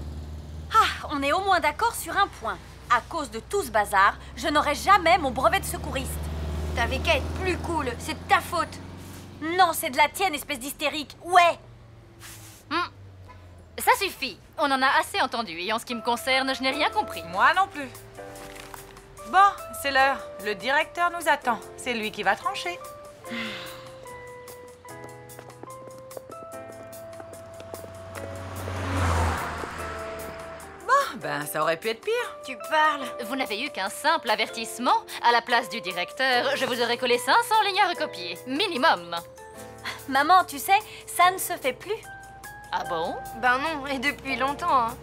Ah, on est au moins d'accord sur un point. À cause de tout ce bazar, je n'aurai jamais mon brevet de secouriste. T'avais qu'à être plus cool, c'est de ta faute. Non, c'est de la tienne, espèce d'hystérique. Ouais. Ça suffit. On en a assez entendu. Et en ce qui me concerne, je n'ai rien compris. Moi non plus. Bon, c'est l'heure. Le directeur nous attend. C'est lui qui va trancher. Bon, ben ça aurait pu être pire. Tu parles. Vous n'avez eu qu'un simple avertissement. À la place du directeur, je vous aurais collé 500 lignes à recopier. Minimum. Maman, tu sais, ça ne se fait plus. Ah bon? Ben non, et depuis longtemps, hein.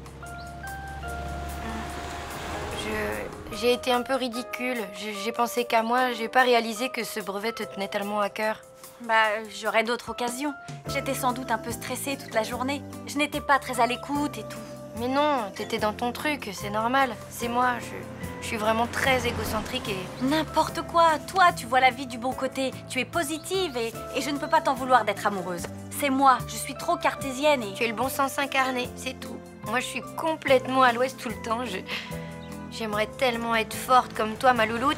J'ai été un peu ridicule. J'ai pensé qu'à moi, j'ai pas réalisé que ce brevet te tenait tellement à cœur. Bah, j'aurai d'autres occasions. J'étais sans doute un peu stressée toute la journée. Je n'étais pas très à l'écoute et tout. Mais non, t'étais dans ton truc, c'est normal. C'est moi, je suis vraiment très égocentrique et... N'importe quoi. Toi, tu vois la vie du bon côté. Tu es positive et je ne peux pas t'en vouloir d'être amoureuse. C'est moi, je suis trop cartésienne et... Tu es le bon sens incarné, c'est tout. Moi, je suis complètement à l'ouest tout le temps. J'aimerais tellement être forte comme toi, ma louloute.